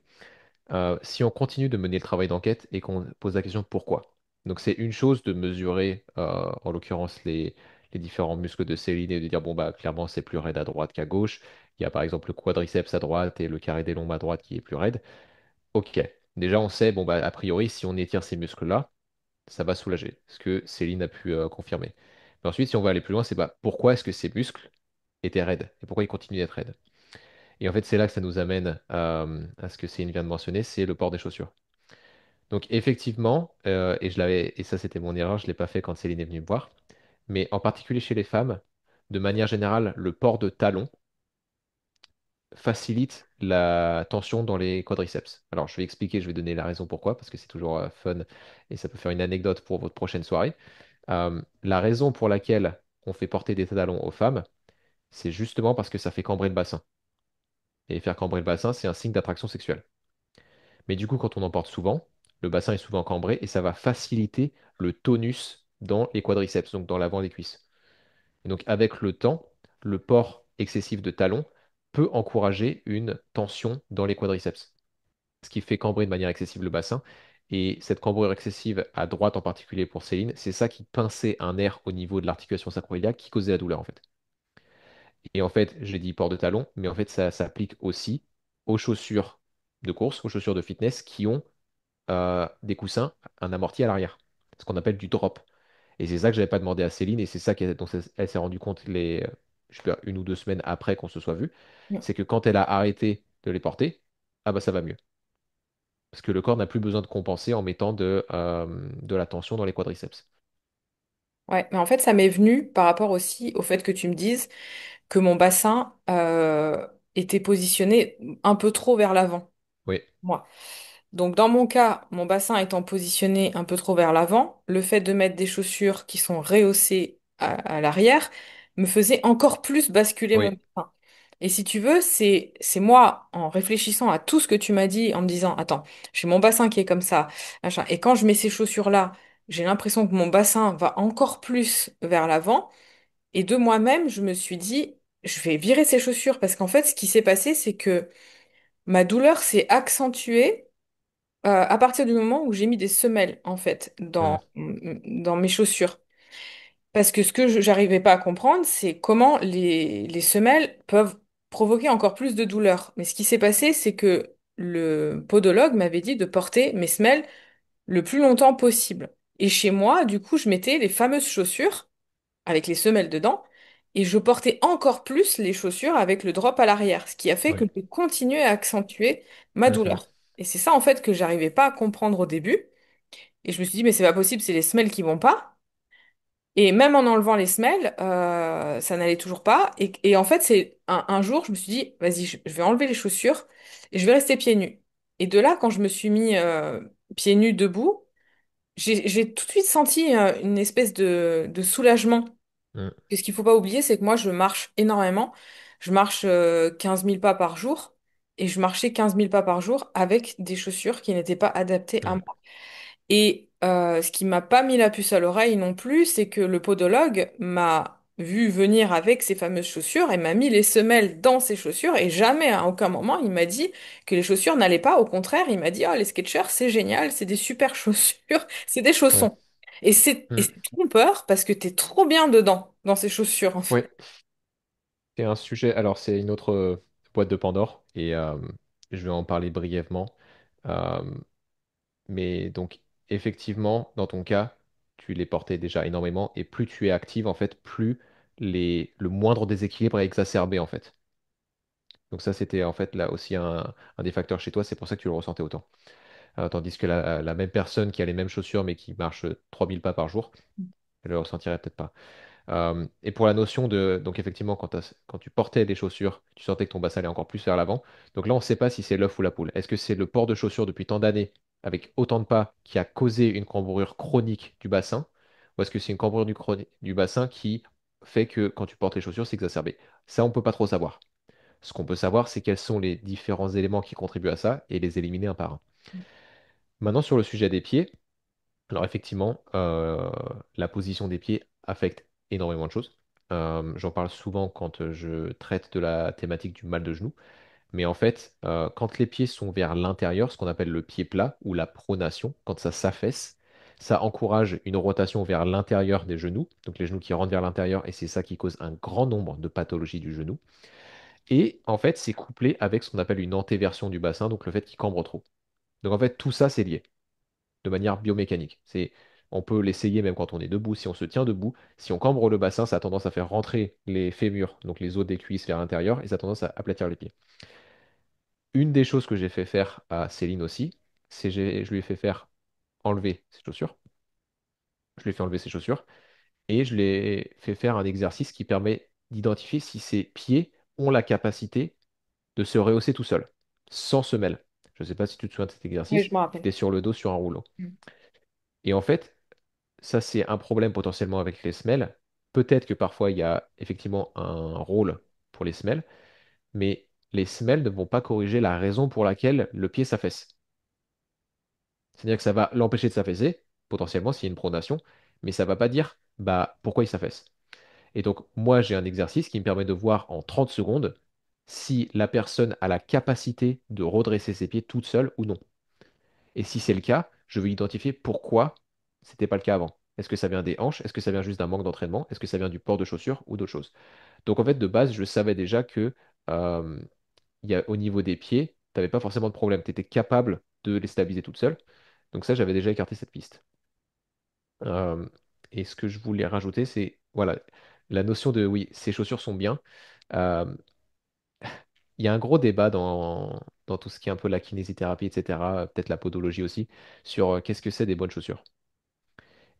Si on continue de mener le travail d'enquête et qu'on pose la question pourquoi. Donc, c'est une chose de mesurer, en l'occurrence, les différents muscles de Céline et de dire, bon, bah, clairement, c'est plus raide à droite qu'à gauche. Il y a par exemple le quadriceps à droite et le carré des lombes à droite qui est plus raide. Ok. Déjà, on sait, bon, bah, a priori, si on étire ces muscles-là, ça va soulager. Ce que Céline a pu confirmer. Mais ensuite, si on va aller plus loin, c'est bah, pourquoi est-ce que ces muscles étaient raides et pourquoi ils continuent d'être raides. Et en fait, c'est là que ça nous amène à ce que Céline vient de mentionner, c'est le port des chaussures. Donc effectivement, et ça c'était mon erreur, je ne l'ai pas fait quand Céline est venue me voir, mais en particulier chez les femmes, de manière générale, le port de talons facilite la tension dans les quadriceps. Alors je vais expliquer, je vais donner la raison pourquoi, parce que c'est toujours fun et ça peut faire une anecdote pour votre prochaine soirée. La raison pour laquelle on fait porter des talons aux femmes, c'est justement parce que ça fait cambrer le bassin. Et faire cambrer le bassin, c'est un signe d'attraction sexuelle. Mais du coup, quand on en porte souvent, le bassin est souvent cambré et ça va faciliter le tonus dans les quadriceps, donc dans l'avant des cuisses. Et donc, avec le temps, le port excessif de talons peut encourager une tension dans les quadriceps, ce qui fait cambrer de manière excessive le bassin. Et cette cambrure excessive, à droite en particulier pour Céline, c'est ça qui pinçait un nerf au niveau de l'articulation sacroiliaque qui causait la douleur en fait. Et en fait, j'ai dit port de talons, mais en fait, ça s'applique aussi aux chaussures de course, aux chaussures de fitness qui ont des coussins, un amorti à l'arrière, ce qu'on appelle du drop. Et c'est ça que j'avais pas demandé à Céline, et c'est ça dont elle s'est rendue compte je sais pas, 1 ou 2 semaines après qu'on se soit vu, c'est que quand elle a arrêté de les porter, ah bah ça va mieux. Parce que le corps n'a plus besoin de compenser en mettant de la tension dans les quadriceps. Ouais, mais en fait, ça m'est venu par rapport aussi au fait que tu me dises que mon bassin était positionné un peu trop vers l'avant, Oui. moi. Donc dans mon cas, mon bassin étant positionné un peu trop vers l'avant, le fait de mettre des chaussures qui sont rehaussées à l'arrière me faisait encore plus basculer mon Oui. bassin. Et si tu veux, c'est moi, en réfléchissant à tout ce que tu m'as dit, en me disant, attends, j'ai mon bassin qui est comme ça, machin. Et quand je mets ces chaussures-là, j'ai l'impression que mon bassin va encore plus vers l'avant. Et de moi-même, je me suis dit, je vais virer ces chaussures parce qu'en fait, ce qui s'est passé, c'est que ma douleur s'est accentuée à partir du moment où j'ai mis des semelles, en fait, Hmm. dans mes chaussures. Parce que ce que j'arrivais pas à comprendre, c'est comment les semelles peuvent provoquer encore plus de douleur. Mais ce qui s'est passé, c'est que le podologue m'avait dit de porter mes semelles le plus longtemps possible. Et chez moi, du coup, je mettais les fameuses chaussures avec les semelles dedans, et je portais encore plus les chaussures avec le drop à l'arrière, ce qui a fait que Ouais. j'ai continué à accentuer ma Mhm. douleur. Et c'est ça, en fait, que j'arrivais pas à comprendre au début. Et je me suis dit, mais c'est pas possible, c'est les semelles qui vont pas. Et même en enlevant les semelles, ça n'allait toujours pas. Et en fait, c'est un jour, je me suis dit, vas-y, je vais enlever les chaussures et je vais rester pieds nus. Et de là, quand je me suis mis pieds nus debout, j'ai tout de suite senti une espèce de soulagement. Hmm. Et ce qu'il faut pas oublier, c'est que moi, je marche énormément. Je marche 15 000 pas par jour. Et je marchais 15 000 pas par jour avec des chaussures qui n'étaient pas adaptées à Hmm. moi. Et ce qui m'a pas mis la puce à l'oreille non plus, c'est que le podologue m'a vu venir avec ses fameuses chaussures et m'a mis les semelles dans ses chaussures et jamais à aucun moment il m'a dit que les chaussures n'allaient pas. Au contraire, il m'a dit, oh, les Skechers, c'est génial, c'est des super chaussures, c'est des Ouais. chaussons. Et Hmm. c'est trompeur parce que t'es trop bien dedans, dans ces chaussures, en fait. Ouais. C'est un sujet. Alors, c'est une autre boîte de Pandore et je vais en parler brièvement. Euh, mais donc, effectivement, dans ton cas, tu les portais déjà énormément et plus tu es active, en fait, plus le moindre déséquilibre est exacerbé, en fait. Donc ça, c'était en fait là aussi un des facteurs chez toi, c'est pour ça que tu le ressentais autant. Tandis que la même personne qui a les mêmes chaussures mais qui marche 3000 pas par jour, elle le ressentirait peut-être pas. Et pour la notion de... Donc effectivement, quand tu portais des chaussures, tu sentais que ton bassin allait encore plus vers l'avant. Donc là, on ne sait pas si c'est l'œuf ou la poule. Est-ce que c'est le port de chaussures depuis tant d'années, avec autant de pas, qui a causé une cambrure chronique du bassin? Ou est-ce que c'est une cambrure du bassin qui fait que quand tu portes les chaussures, c'est exacerbé? Ça, on ne peut pas trop savoir. Ce qu'on peut savoir, c'est quels sont les différents éléments qui contribuent à ça et les éliminer un par un. Maintenant, sur le sujet des pieds, alors effectivement, la position des pieds affecte énormément de choses. J'en parle souvent quand je traite de la thématique du mal de genou. Mais en fait, quand les pieds sont vers l'intérieur, ce qu'on appelle le pied plat ou la pronation, quand ça s'affaisse, ça encourage une rotation vers l'intérieur des genoux, donc les genoux qui rentrent vers l'intérieur, et c'est ça qui cause un grand nombre de pathologies du genou. Et en fait, c'est couplé avec ce qu'on appelle une antéversion du bassin, donc le fait qu'il cambre trop. Donc en fait, tout ça, c'est lié de manière biomécanique. On peut l'essayer même quand on est debout. Si on se tient debout, si on cambre le bassin, ça a tendance à faire rentrer les fémurs, donc les os des cuisses vers l'intérieur, et ça a tendance à aplatir les pieds. Une des choses que j'ai fait faire à Céline aussi, je lui ai fait faire enlever ses chaussures. Je lui ai fait enlever ses chaussures et je lui ai fait faire un exercice qui permet d'identifier si ses pieds ont la capacité de se rehausser tout seul, sans semelle. Je ne sais pas si tu te souviens de cet Oui, exercice. je me Tu rappelle. es sur le dos sur un rouleau. Et en fait, ça, c'est un problème potentiellement avec les semelles. Peut-être que parfois, il y a effectivement un rôle pour les semelles, mais les semelles ne vont pas corriger la raison pour laquelle le pied s'affaisse. C'est-à-dire que ça va l'empêcher de s'affaisser, potentiellement s'il y a une pronation, mais ça ne va pas dire bah, pourquoi il s'affaisse. Et donc, moi, j'ai un exercice qui me permet de voir en 30 secondes si la personne a la capacité de redresser ses pieds toute seule ou non. Et si c'est le cas, je vais identifier pourquoi c'était pas le cas avant. Est-ce que ça vient des hanches? Est-ce que ça vient juste d'un manque d'entraînement? Est-ce que ça vient du port de chaussures ou d'autres choses? Donc en fait, de base, je savais déjà que euh, au niveau des pieds, tu n'avais pas forcément de problème. Tu étais capable de les stabiliser toute seule. Donc ça, j'avais déjà écarté cette piste. Euh, et ce que je voulais rajouter, c'est voilà, la notion de oui, ces chaussures sont bien. Euh, Il y a un gros débat dans tout ce qui est un peu la kinésithérapie, etc., peut-être la podologie aussi, sur qu'est-ce que c'est des bonnes chaussures.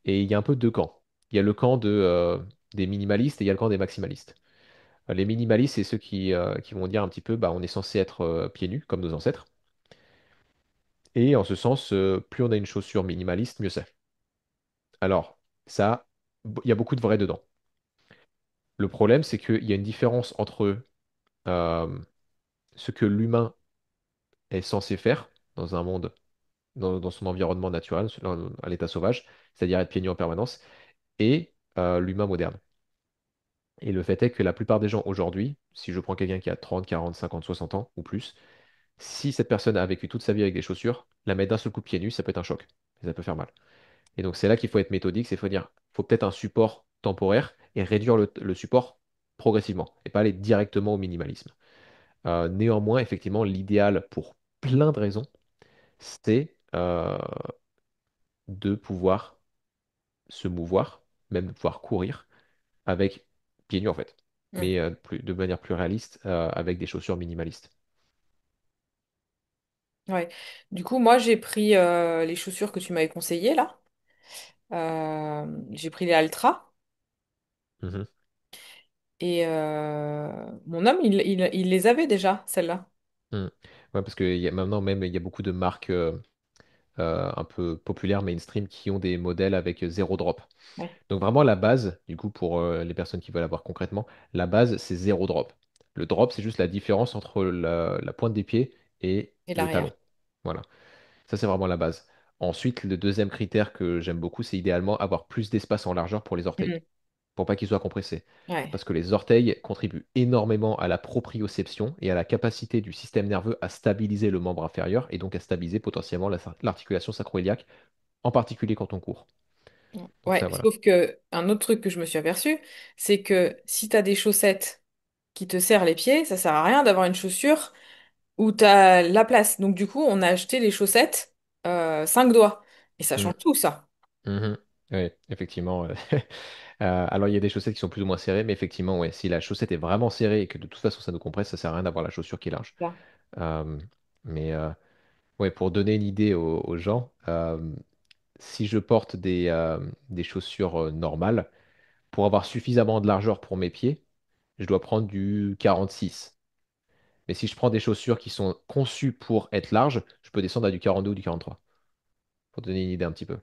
Et il y a un peu deux camps. Il y a le camp des minimalistes et il y a le camp des maximalistes. Les minimalistes, c'est ceux qui vont dire un petit peu, bah, on est censé être pieds nus, comme nos ancêtres. Et en ce sens, plus on a une chaussure minimaliste, mieux c'est. Alors, ça, il y a beaucoup de vrai dedans. Le problème, c'est qu'il y a une différence entre euh, ce que l'humain est censé faire dans un monde, dans son environnement naturel, à l'état sauvage, c'est-à-dire être pieds nus en permanence, et l'humain moderne. Et le fait est que la plupart des gens aujourd'hui, si je prends quelqu'un qui a 30, 40, 50, 60 ans ou plus, si cette personne a vécu toute sa vie avec des chaussures, la mettre d'un seul coup pieds nus, ça peut être un choc. Et ça peut faire mal. Et donc c'est là qu'il faut être méthodique, c'est faut dire, faut peut-être un support temporaire et réduire le support progressivement et pas aller directement au minimalisme. Néanmoins, effectivement, l'idéal pour plein de raisons, c'est de pouvoir se mouvoir, même pouvoir courir avec pieds nus en fait, Mm. mais de manière plus réaliste avec des chaussures minimalistes. Ouais. Du coup, moi, j'ai pris les chaussures que tu m'avais conseillées là. J'ai pris les Altra. Mhm. Et mon homme, il les avait déjà, celles-là. Mhm. Ouais, parce que maintenant même il y a beaucoup de marques un peu populaires, mainstream, qui ont des modèles avec zéro drop. Ouais. Donc vraiment la base, du coup pour les personnes qui veulent avoir concrètement, la base c'est zéro drop. Le drop c'est juste la différence entre la pointe des pieds et Et le l'arrière. talon. Voilà, ça c'est vraiment la base. Ensuite, le deuxième critère que j'aime beaucoup, c'est idéalement avoir plus d'espace en largeur pour les orteils, Mhm. pour pas qu'ils soient compressés. Ouais. Parce que les orteils contribuent énormément à la proprioception et à la capacité du système nerveux à stabiliser le membre inférieur et donc à stabiliser potentiellement l'articulation sacro-iliaque, en particulier quand on court. Donc Ouais, ça, voilà. sauf que un autre truc que je me suis aperçu, c'est que si tu as des chaussettes qui te serrent les pieds, ça sert à rien d'avoir une chaussure où tu as la place. Donc du coup, on a acheté les chaussettes 5 doigts. Et ça Mm. change tout, ça. Mhm. Oui, effectivement. Alors, il y a des chaussettes qui sont plus ou moins serrées, mais effectivement, ouais, si la chaussette est vraiment serrée et que de toute façon ça nous compresse, ça sert à rien d'avoir la chaussure qui est large. Ça. Euh, mais ouais, pour donner une idée aux gens, si je porte des chaussures normales, pour avoir suffisamment de largeur pour mes pieds, je dois prendre du 46. Mais si je prends des chaussures qui sont conçues pour être larges, je peux descendre à du 42 ou du 43. Pour donner une idée un petit peu.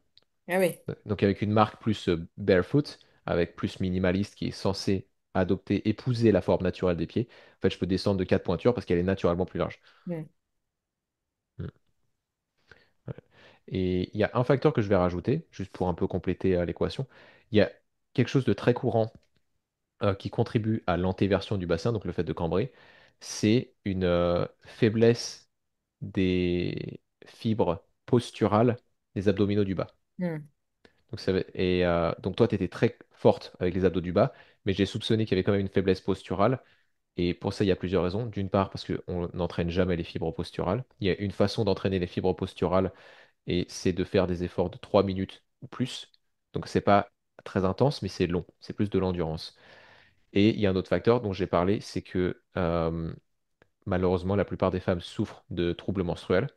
Ah oui. Donc avec une marque plus barefoot, avec plus minimaliste, qui est censée adopter, épouser la forme naturelle des pieds, en fait, je peux descendre de 4 pointures parce qu'elle est naturellement plus large. Mm. Mm. Ouais. Et il y a un facteur que je vais rajouter, juste pour un peu compléter l'équation. Il y a quelque chose de très courant qui contribue à l'antéversion du bassin, donc le fait de cambrer, c'est une faiblesse des fibres posturales des abdominaux du bas. Mm. Donc, donc toi, tu étais très forte avec les abdos du bas, mais j'ai soupçonné qu'il y avait quand même une faiblesse posturale. Et pour ça, il y a plusieurs raisons. D'une part, parce qu'on n'entraîne jamais les fibres posturales. Il y a une façon d'entraîner les fibres posturales, et c'est de faire des efforts de 3 minutes ou plus. Donc, c'est pas très intense, mais c'est long. C'est plus de l'endurance. Et il y a un autre facteur dont j'ai parlé, c'est que malheureusement, la plupart des femmes souffrent de troubles menstruels.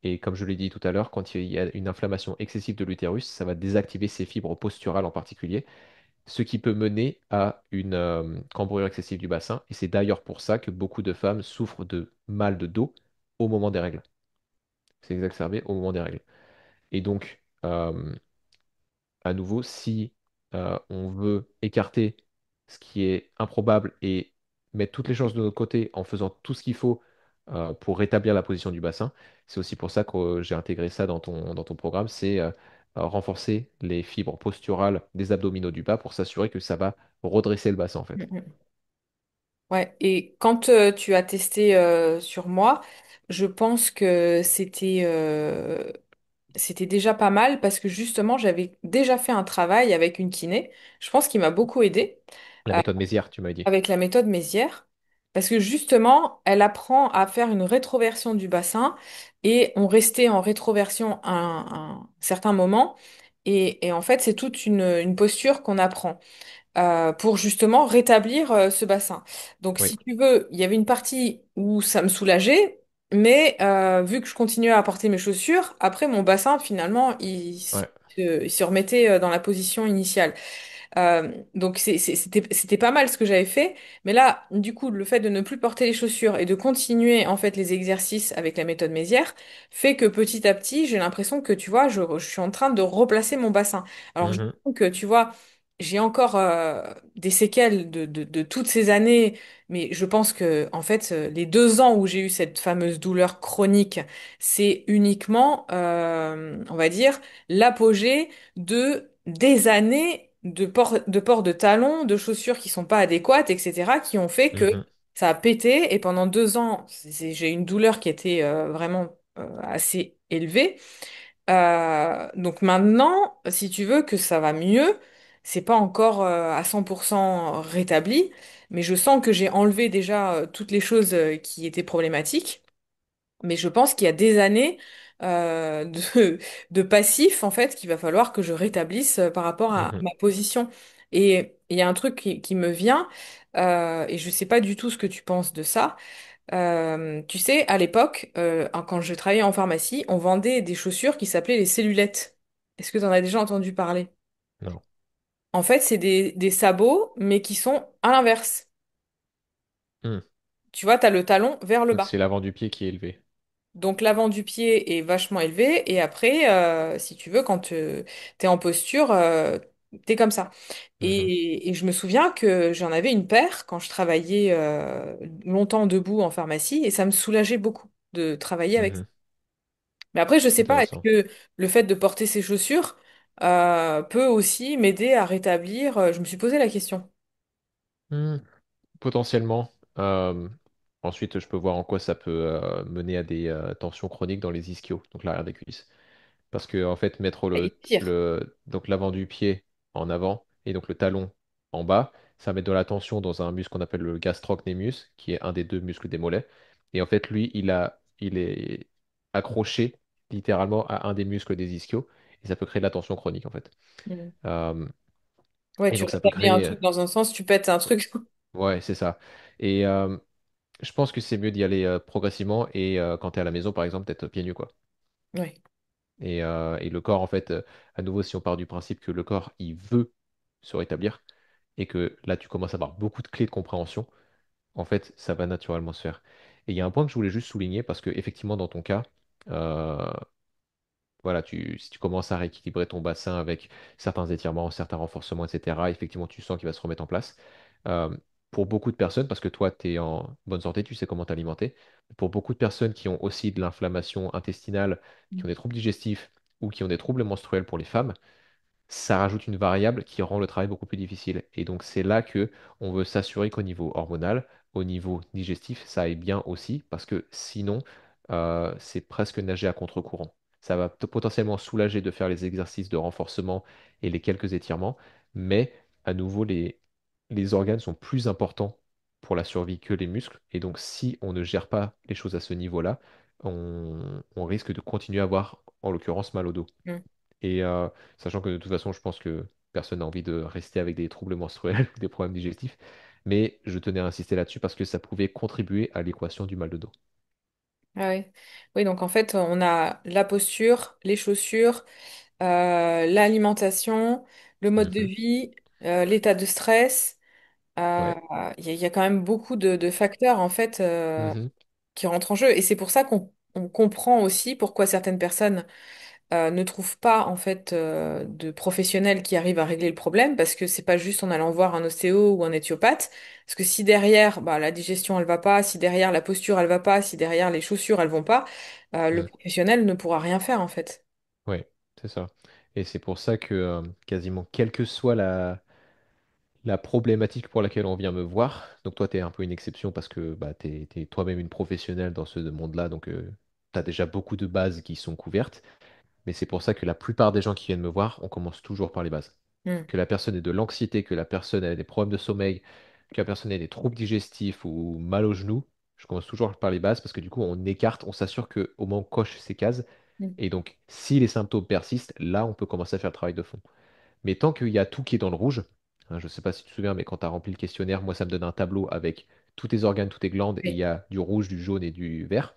Et comme je l'ai dit tout à l'heure, quand il y a une inflammation excessive de l'utérus, ça va désactiver ces fibres posturales en particulier, ce qui peut mener à une cambrure excessive du bassin. Et c'est d'ailleurs pour ça que beaucoup de femmes souffrent de mal de dos au moment des règles. C'est exacerbé au moment des règles. Et donc, à nouveau, si on veut écarter ce qui est improbable et mettre toutes les chances de notre côté en faisant tout ce qu'il faut pour rétablir la position du bassin, c'est aussi pour ça que j'ai intégré ça dans ton programme, c'est renforcer les fibres posturales des abdominaux du bas pour s'assurer que ça va redresser le bassin en Mm, fait. mm. Ouais, et quand tu as testé sur moi, je pense que c'était déjà pas mal parce que justement, j'avais déjà fait un travail avec une kiné. Je pense qu'il m'a beaucoup aidé La méthode Mézières, tu m'avais dit. avec la méthode Mézières parce que justement, elle apprend à faire une rétroversion du bassin et on restait en rétroversion un certain moment. Et en fait, c'est toute une posture qu'on apprend pour justement rétablir ce bassin. Donc, Oui, si tu veux, il y avait une partie où ça me soulageait, mais vu que je continuais à porter mes chaussures, après mon bassin, finalement, ouais. il se remettait dans la position initiale. Donc c'était pas mal ce que j'avais fait. Mais là, du coup, le fait de ne plus porter les chaussures et de continuer en fait les exercices avec la méthode Mézières fait que petit à petit, j'ai l'impression que tu vois, je suis en train de replacer mon bassin. Alors je Mhm, que tu vois, j'ai encore des séquelles de toutes ces années, mais je pense que en fait, les 2 ans où j'ai eu cette fameuse douleur chronique, c'est uniquement, on va dire, l'apogée de des années de port de talons, de chaussures qui sont pas adéquates, etc., qui ont fait que mhm, ça a pété et pendant 2 ans, j'ai une douleur qui était vraiment assez élevée. Donc maintenant, si tu veux que ça va mieux, c'est pas encore à 100% rétabli, mais je sens que j'ai enlevé déjà toutes les choses qui étaient problématiques. Mais je pense qu'il y a des années de passif, en fait, qu'il va falloir que je rétablisse par rapport à mhm, ma position. Et il y a un truc qui me vient, et je sais pas du tout ce que tu penses de ça. Tu sais, à l'époque, quand je travaillais en pharmacie, on vendait des chaussures qui s'appelaient les cellulettes. Est-ce que tu en as déjà entendu parler? non. En fait, c'est des sabots, mais qui sont à l'inverse. Hmm. Tu vois, tu as le talon vers le Donc bas. c'est l'avant du pied qui est élevé. Donc l'avant du pied est vachement élevé et après, si tu veux, quand tu es en posture, t'es comme ça. Mhm, Et je me souviens que j'en avais une paire quand je travaillais longtemps debout en pharmacie et ça me soulageait beaucoup de travailler avec ça. mhm. Mais après, je sais pas, est-ce Intéressant. que le fait de porter ces chaussures peut aussi m'aider à rétablir, je me suis posé la question. Hmm. Potentiellement. Ensuite, je peux voir en quoi ça peut mener à des tensions chroniques dans les ischios, donc l'arrière des cuisses. Parce que en fait, mettre Et pire. donc l'avant du pied en avant et donc le talon en bas, ça met de la tension dans un muscle qu'on appelle le gastrocnémius, qui est un des deux muscles des mollets. Et en fait, lui, il est accroché littéralement à un des muscles des ischios, et ça peut créer de la tension chronique en fait. Mm. Euh, Ouais, et tu donc ça peut rétablis un créer, truc dans un sens, tu pètes un truc. ouais, c'est ça. Et je pense que c'est mieux d'y aller progressivement et quand tu es à la maison, par exemple, d'être pieds nus, quoi. Ouais. Et le corps, en fait, à nouveau, si on part du principe que le corps, il veut se rétablir et que là, tu commences à avoir beaucoup de clés de compréhension, en fait, ça va naturellement se faire. Et il y a un point que je voulais juste souligner parce que, effectivement, dans ton cas, euh, voilà, si tu commences à rééquilibrer ton bassin avec certains étirements, certains renforcements, etc., effectivement, tu sens qu'il va se remettre en place. Euh, pour beaucoup de personnes, parce que toi, tu es en bonne santé, tu sais comment t'alimenter, pour beaucoup de personnes qui ont aussi de l'inflammation intestinale, qui ont des troubles digestifs ou qui ont des troubles menstruels pour les femmes, ça rajoute une variable qui rend le travail beaucoup plus difficile. Et donc c'est là que on veut s'assurer qu'au niveau hormonal, au niveau digestif, ça aille bien aussi, parce que sinon, c'est presque nager à contre-courant. Ça va potentiellement soulager de faire les exercices de renforcement et les quelques étirements, mais à nouveau, les organes sont plus importants pour la survie que les muscles. Et donc si on ne gère pas les choses à ce niveau-là, on risque de continuer à avoir, en l'occurrence, mal au dos. Mm. Et sachant que de toute façon, je pense que personne n'a envie de rester avec des troubles menstruels ou des problèmes digestifs. Mais je tenais à insister là-dessus parce que ça pouvait contribuer à l'équation du mal de dos. Ah ouais. Oui, donc en fait, on a la posture, les chaussures, l'alimentation, le mode de Mhm. vie, l'état de stress. Euh, Ouais. Il y a quand même beaucoup de facteurs en fait Mhm. qui rentrent en jeu. Et c'est pour ça qu'on comprend aussi pourquoi certaines personnes ne trouvent pas en fait de professionnels qui arrivent à régler le problème parce que c'est pas juste en allant voir un ostéo ou un éthiopathe. Parce que si derrière bah, la digestion elle va pas, si derrière la posture elle va pas, si derrière les chaussures elles vont pas, le Mhm. professionnel ne pourra rien faire en fait. Ouais, c'est ça. Et c'est pour ça que quasiment quelle que soit la problématique pour laquelle on vient me voir, donc toi, tu es un peu une exception parce que bah, tu es, toi-même une professionnelle dans ce monde-là, donc tu as déjà beaucoup de bases qui sont couvertes. Mais c'est pour ça que la plupart des gens qui viennent me voir, on commence toujours par les bases. Hmm, Que la personne ait de l'anxiété, que la personne ait des problèmes de sommeil, que la personne ait des troubles digestifs ou mal au genou, je commence toujours par les bases parce que du coup, on écarte, on s'assure qu'au moins on coche ces cases. hmm, Et donc, si les symptômes persistent, là, on peut commencer à faire le travail de fond. Mais tant qu'il y a tout qui est dans le rouge, hein, je ne sais pas si tu te souviens, mais quand tu as rempli le questionnaire, moi, ça me donne un tableau avec tous tes organes, toutes tes glandes, et il oui, y a du rouge, du jaune et du vert.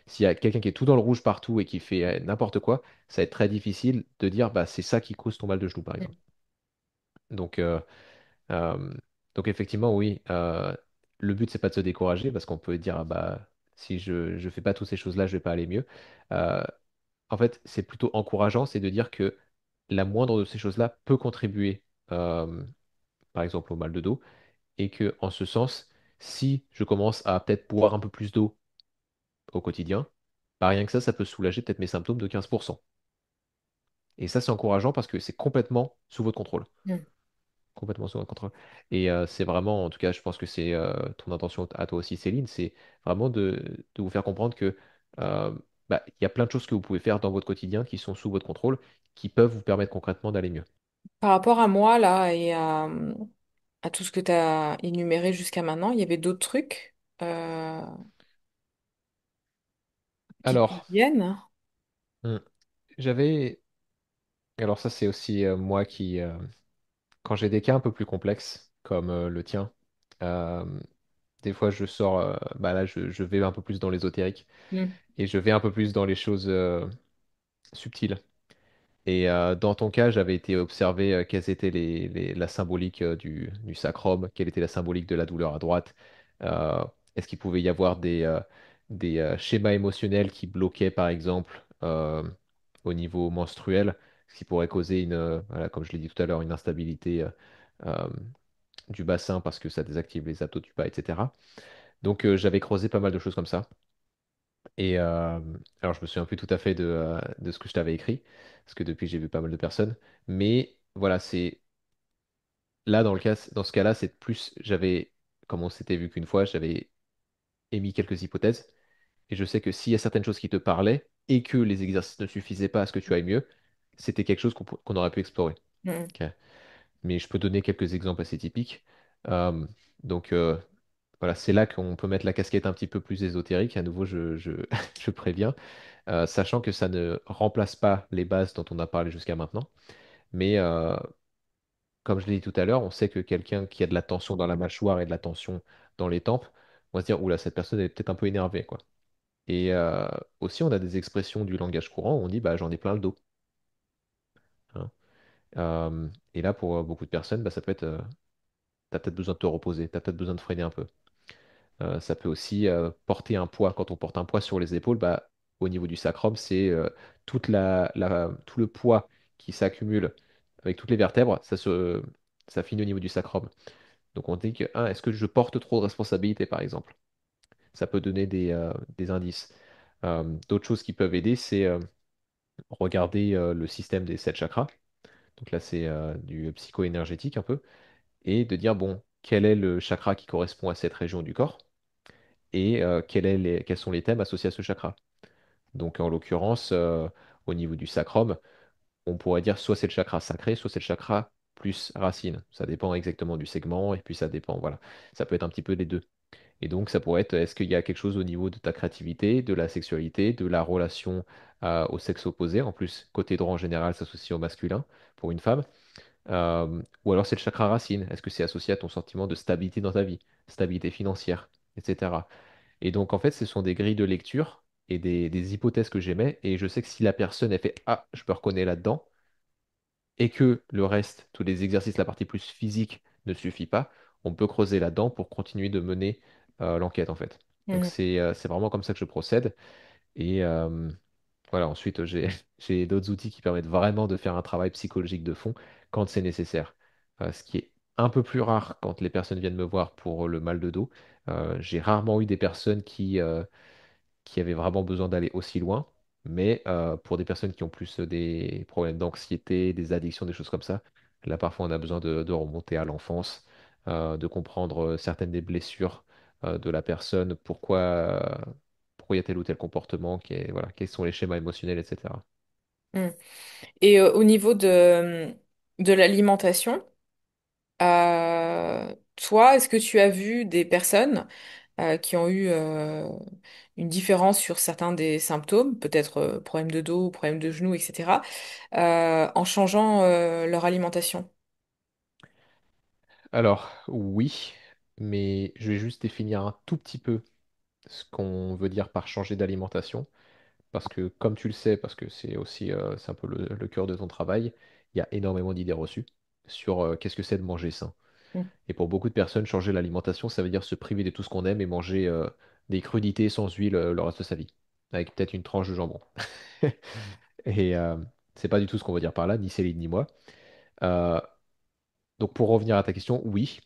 S'il y a quelqu'un qui est tout dans le rouge partout et qui fait n'importe quoi, ça va être très difficile de dire bah, c'est ça qui cause ton mal de genou, par hmm. exemple. Donc, euh, donc effectivement, oui, le but, c'est pas de se décourager parce qu'on peut dire, ah bah, si je fais pas toutes ces choses-là, je vais pas aller mieux. Euh, En fait, c'est plutôt encourageant, c'est de dire que la moindre de ces choses-là peut contribuer, euh, par exemple, au mal de dos, et que, en ce sens, si je commence à peut-être boire un peu plus d'eau au quotidien, bah, rien que ça peut soulager peut-être mes symptômes de 15%. Et ça, c'est encourageant parce que c'est complètement sous votre contrôle. Mm. Complètement sous votre contrôle. Et c'est vraiment, en tout cas, je pense que c'est ton intention à toi aussi, Céline, c'est vraiment de vous faire comprendre que euh, bah, il y a plein de choses que vous pouvez faire dans votre quotidien qui sont sous votre contrôle, qui peuvent vous permettre concrètement d'aller mieux. Par rapport à moi, là, et à tout ce que tu as énuméré jusqu'à maintenant, il y avait d'autres trucs qui te Alors, viennent. hmm, j'avais... Alors ça, c'est aussi moi qui... quand j'ai des cas un peu plus complexes, comme le tien, euh, des fois je sors... bah là, je vais un peu plus dans l'ésotérique, Mm. et je vais un peu plus dans les choses subtiles. Et dans ton cas, j'avais été observer quelles étaient la symbolique du sacrum, quelle était la symbolique de la douleur à droite. Euh, Est-ce qu'il pouvait y avoir des schémas émotionnels qui bloquaient, par exemple, au niveau menstruel, ce qui pourrait causer voilà, comme je l'ai dit tout à l'heure, une instabilité euh, du bassin parce que ça désactive les abdos du bas, etc. Donc j'avais creusé pas mal de choses comme ça. Et alors, je me souviens plus tout à fait de ce que je t'avais écrit, parce que depuis, j'ai vu pas mal de personnes. Mais voilà, c'est là, dans ce cas-là, c'est plus, comme on s'était vu qu'une fois, j'avais émis quelques hypothèses. Et je sais que s'il y a certaines choses qui te parlaient et que les exercices ne suffisaient pas à ce que tu ailles mieux, c'était quelque chose qu'on aurait pu explorer. Mm. Ok. Mais je peux donner quelques exemples assez typiques. Euh, donc, voilà, c'est là qu'on peut mettre la casquette un petit peu plus ésotérique. À nouveau, je préviens. Sachant que ça ne remplace pas les bases dont on a parlé jusqu'à maintenant. Mais comme je l'ai dit tout à l'heure, on sait que quelqu'un qui a de la tension dans la mâchoire et de la tension dans les tempes, on va se dire, oula, cette personne est peut-être un peu énervée, quoi. Et aussi, on a des expressions du langage courant où on dit, bah, j'en ai plein le dos, hein. Et là, pour beaucoup de personnes, bah, ça peut être, t'as peut-être besoin de te reposer, t'as peut-être besoin de freiner un peu. Ça peut aussi porter un poids. Quand on porte un poids sur les épaules, bah, au niveau du sacrum, c'est tout le poids qui s'accumule avec toutes les vertèbres, ça finit au niveau du sacrum. Donc on dit que, ah, est-ce que je porte trop de responsabilités, par exemple? Ça peut donner des indices. D'autres choses qui peuvent aider, c'est regarder le système des 7 chakras. Donc là, c'est du psycho-énergétique un peu. Et de dire, bon, quel est le chakra qui correspond à cette région du corps? Et quels sont les thèmes associés à ce chakra. Donc en l'occurrence, au niveau du sacrum, on pourrait dire soit c'est le chakra sacré, soit c'est le chakra plus racine. Ça dépend exactement du segment, et puis ça dépend, voilà. Ça peut être un petit peu des deux. Et donc ça pourrait être, est-ce qu'il y a quelque chose au niveau de ta créativité, de la sexualité, de la relation au sexe opposé, en plus, côté droit en général s'associe au masculin pour une femme. Ou alors c'est le chakra racine. Est-ce que c'est associé à ton sentiment de stabilité dans ta vie, stabilité financière, etc. Et donc, en fait, ce sont des grilles de lecture et des hypothèses que j'émets. Et je sais que si la personne, elle fait, ah, je me reconnais là-dedans, et que le reste, tous les exercices, la partie plus physique ne suffit pas, on peut creuser là-dedans pour continuer de mener l'enquête, en fait. Donc, Mm. c'est vraiment comme ça que je procède. Et voilà, ensuite, j'ai d'autres outils qui permettent vraiment de faire un travail psychologique de fond quand c'est nécessaire. Ce qui est un peu plus rare quand les personnes viennent me voir pour le mal de dos. J'ai rarement eu des personnes qui avaient vraiment besoin d'aller aussi loin. Mais pour des personnes qui ont plus des problèmes d'anxiété, des addictions, des choses comme ça, là parfois on a besoin de remonter à l'enfance, de comprendre certaines des blessures de la personne, pourquoi il y a tel ou tel comportement, voilà, quels sont les schémas émotionnels, etc. Mm. Et au niveau de l'alimentation, toi, est-ce que tu as vu des personnes qui ont eu une différence sur certains des symptômes, peut-être problème de dos, problème de genoux, etc., en changeant leur alimentation? Alors oui, mais je vais juste définir un tout petit peu ce qu'on veut dire par changer d'alimentation. Parce que, comme tu le sais, parce que c'est aussi c'est un peu le cœur de ton travail, il y a énormément d'idées reçues. sur qu'est-ce que c'est de manger sain. Mm. Et pour beaucoup de personnes, changer l'alimentation, ça veut dire se priver de tout ce qu'on aime et manger des crudités sans huile le reste de sa vie, avec peut-être une tranche de jambon. Et c'est pas du tout ce qu'on veut dire par là, ni Céline ni moi. Euh, donc pour revenir à ta question, oui.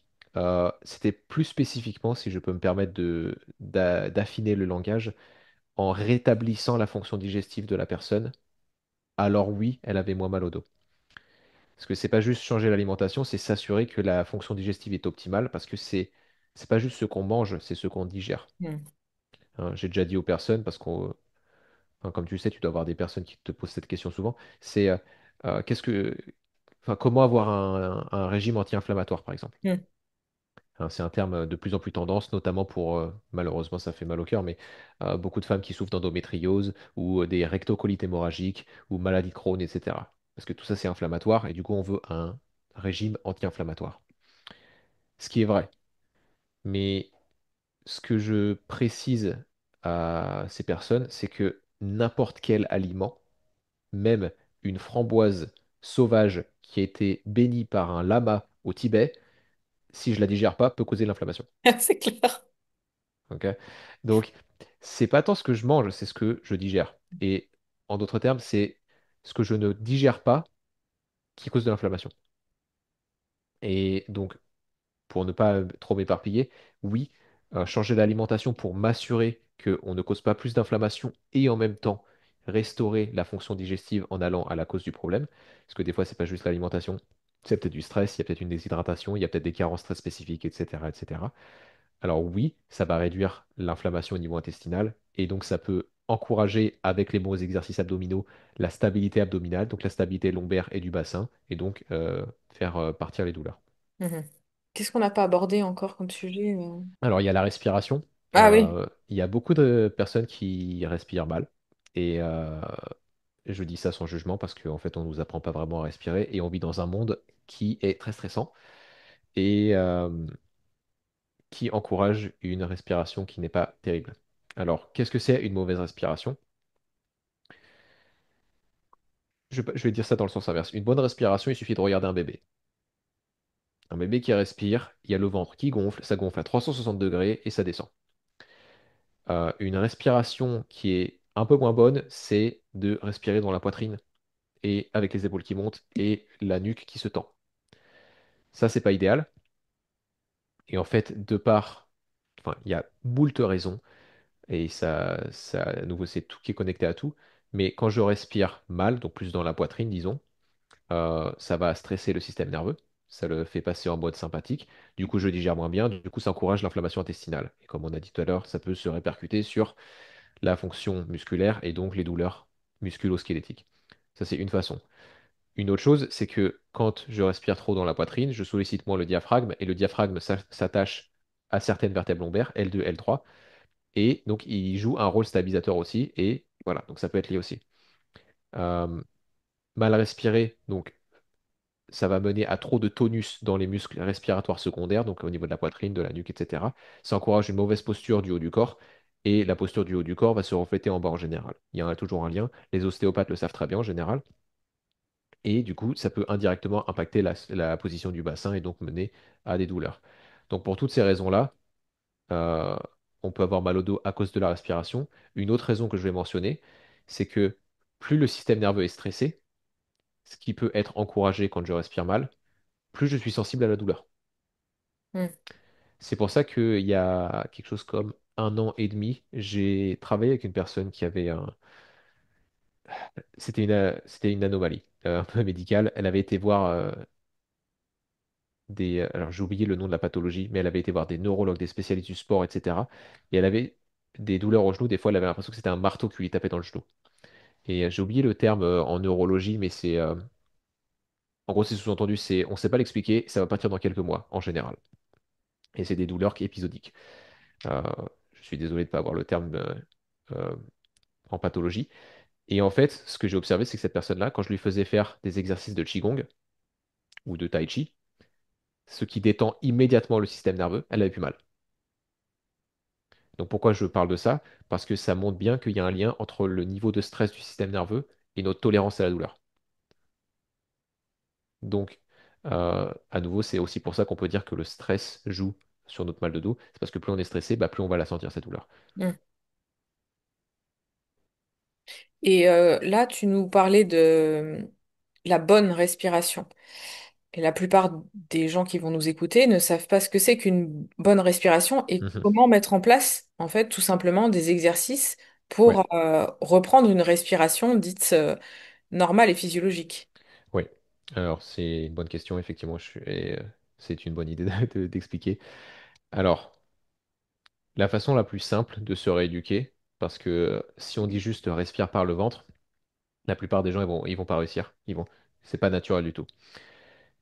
C'était plus spécifiquement, si je peux me permettre d'affiner le langage, en rétablissant la fonction digestive de la personne, alors oui, elle avait moins mal au dos. Parce que c'est pas juste changer l'alimentation, c'est s'assurer que la fonction digestive est optimale, parce que c'est pas juste ce qu'on mange, c'est ce qu'on digère. Mm. Hein, j'ai déjà dit aux personnes, enfin, comme tu le sais, tu dois avoir des personnes qui te posent cette question souvent, c'est qu'est-ce que, enfin, comment avoir un régime anti-inflammatoire, par exemple. Mm. Hein, c'est un terme de plus en plus tendance, notamment pour, malheureusement ça fait mal au cœur, mais beaucoup de femmes qui souffrent d'endométriose ou des rectocolites hémorragiques ou maladie de Crohn, etc. Parce que tout ça c'est inflammatoire et du coup on veut un régime anti-inflammatoire. Ce qui est vrai. Mais ce que je précise à ces personnes, c'est que n'importe quel aliment, même une framboise sauvage qui a été bénie par un lama au Tibet, si je la digère pas, peut causer de l'inflammation. C'est clair. Ok. Donc, c'est pas tant ce que je mange, c'est ce que je digère. Et en d'autres termes, c'est ce que je ne digère pas qui cause de l'inflammation. Et donc, pour ne pas trop m'éparpiller, oui, changer d'alimentation pour m'assurer qu'on ne cause pas plus d'inflammation et en même temps restaurer la fonction digestive en allant à la cause du problème. Parce que des fois, c'est pas juste l'alimentation, c'est peut-être du stress, il y a peut-être une déshydratation, il y a peut-être des carences très spécifiques, etc., etc. Alors oui, ça va réduire l'inflammation au niveau intestinal et donc ça peut encourager avec les bons exercices abdominaux la stabilité abdominale, donc la stabilité lombaire et du bassin et donc faire partir les douleurs. Mhm. Qu'est-ce qu'on n'a pas abordé encore comme sujet? Alors il y a la respiration. Ah oui. Il y a beaucoup de personnes qui respirent mal et je dis ça sans jugement parce qu'en fait on nous apprend pas vraiment à respirer et on vit dans un monde qui est très stressant et qui encourage une respiration qui n'est pas terrible. Alors, qu'est-ce que c'est une mauvaise respiration? Je vais dire ça dans le sens inverse. Une bonne respiration, il suffit de regarder un bébé. Un bébé qui respire, il y a le ventre qui gonfle, ça gonfle à 360 degrés et ça descend. Une respiration qui est un peu moins bonne, c'est de respirer dans la poitrine et avec les épaules qui montent et la nuque qui se tend. Ça, c'est pas idéal. Et en fait, enfin, il y a moult raisons. Et à nouveau, c'est tout qui est connecté à tout. Mais quand je respire mal, donc plus dans la poitrine, disons, ça va stresser le système nerveux. Ça le fait passer en mode sympathique. Du coup, je digère moins bien. Du coup, ça encourage l'inflammation intestinale. Et comme on a dit tout à l'heure, ça peut se répercuter sur la fonction musculaire et donc les douleurs musculo-squelettiques. Ça, c'est une façon. Une autre chose, c'est que quand je respire trop dans la poitrine, je sollicite moins le diaphragme et le diaphragme s'attache à certaines vertèbres lombaires, L2, L3, et donc il joue un rôle stabilisateur aussi, et voilà, donc ça peut être lié aussi. Euh, Mal respirer, donc ça va mener à trop de tonus dans les muscles respiratoires secondaires, donc au niveau de la poitrine, de la nuque, etc. Ça encourage une mauvaise posture du haut du corps, et la posture du haut du corps va se refléter en bas en général. Il y en a toujours un lien, les ostéopathes le savent très bien en général, et du coup, ça peut indirectement impacter la position du bassin et donc mener à des douleurs. Donc pour toutes ces raisons-là, euh, on peut avoir mal au dos à cause de la respiration. Une autre raison que je vais mentionner, c'est que plus le système nerveux est stressé, ce qui peut être encouragé quand je respire mal, plus je suis sensible à la douleur. Mm. C'est pour ça qu'il y a quelque chose comme 1 an et demi, j'ai travaillé avec une personne qui avait un... C'était une anomalie un peu médicale. Elle avait été voir Alors j'ai oublié le nom de la pathologie, mais elle avait été voir des neurologues, des spécialistes du sport, etc. Et elle avait des douleurs au genou. Des fois, elle avait l'impression que c'était un marteau qui lui tapait dans le genou. Et j'ai oublié le terme en neurologie, mais en gros, c'est sous-entendu, on ne sait pas l'expliquer, ça va partir dans quelques mois, en général. Et c'est des douleurs épisodiques. Euh, je suis désolé de ne pas avoir le terme euh, en pathologie. Et en fait, ce que j'ai observé, c'est que cette personne-là, quand je lui faisais faire des exercices de Qigong ou de Tai Chi, ce qui détend immédiatement le système nerveux, elle avait plus mal. Donc pourquoi je parle de ça? Parce que ça montre bien qu'il y a un lien entre le niveau de stress du système nerveux et notre tolérance à la douleur. Donc, À nouveau, c'est aussi pour ça qu'on peut dire que le stress joue sur notre mal de dos. C'est parce que plus on est stressé, bah, plus on va la sentir, cette douleur. Mm. Et là, tu nous parlais de la bonne respiration. Et la plupart des gens qui vont nous écouter ne savent pas ce que c'est qu'une bonne respiration et Mhm. comment mettre en place, en fait, tout simplement des exercices Ouais, pour reprendre une respiration dite normale et physiologique. ouais. Alors, c'est une bonne question, effectivement. C'est une bonne idée d'expliquer. Alors, la façon la plus simple de se rééduquer, parce que si on dit juste respire par le ventre, la plupart des gens, ils vont pas réussir. C'est pas naturel du tout.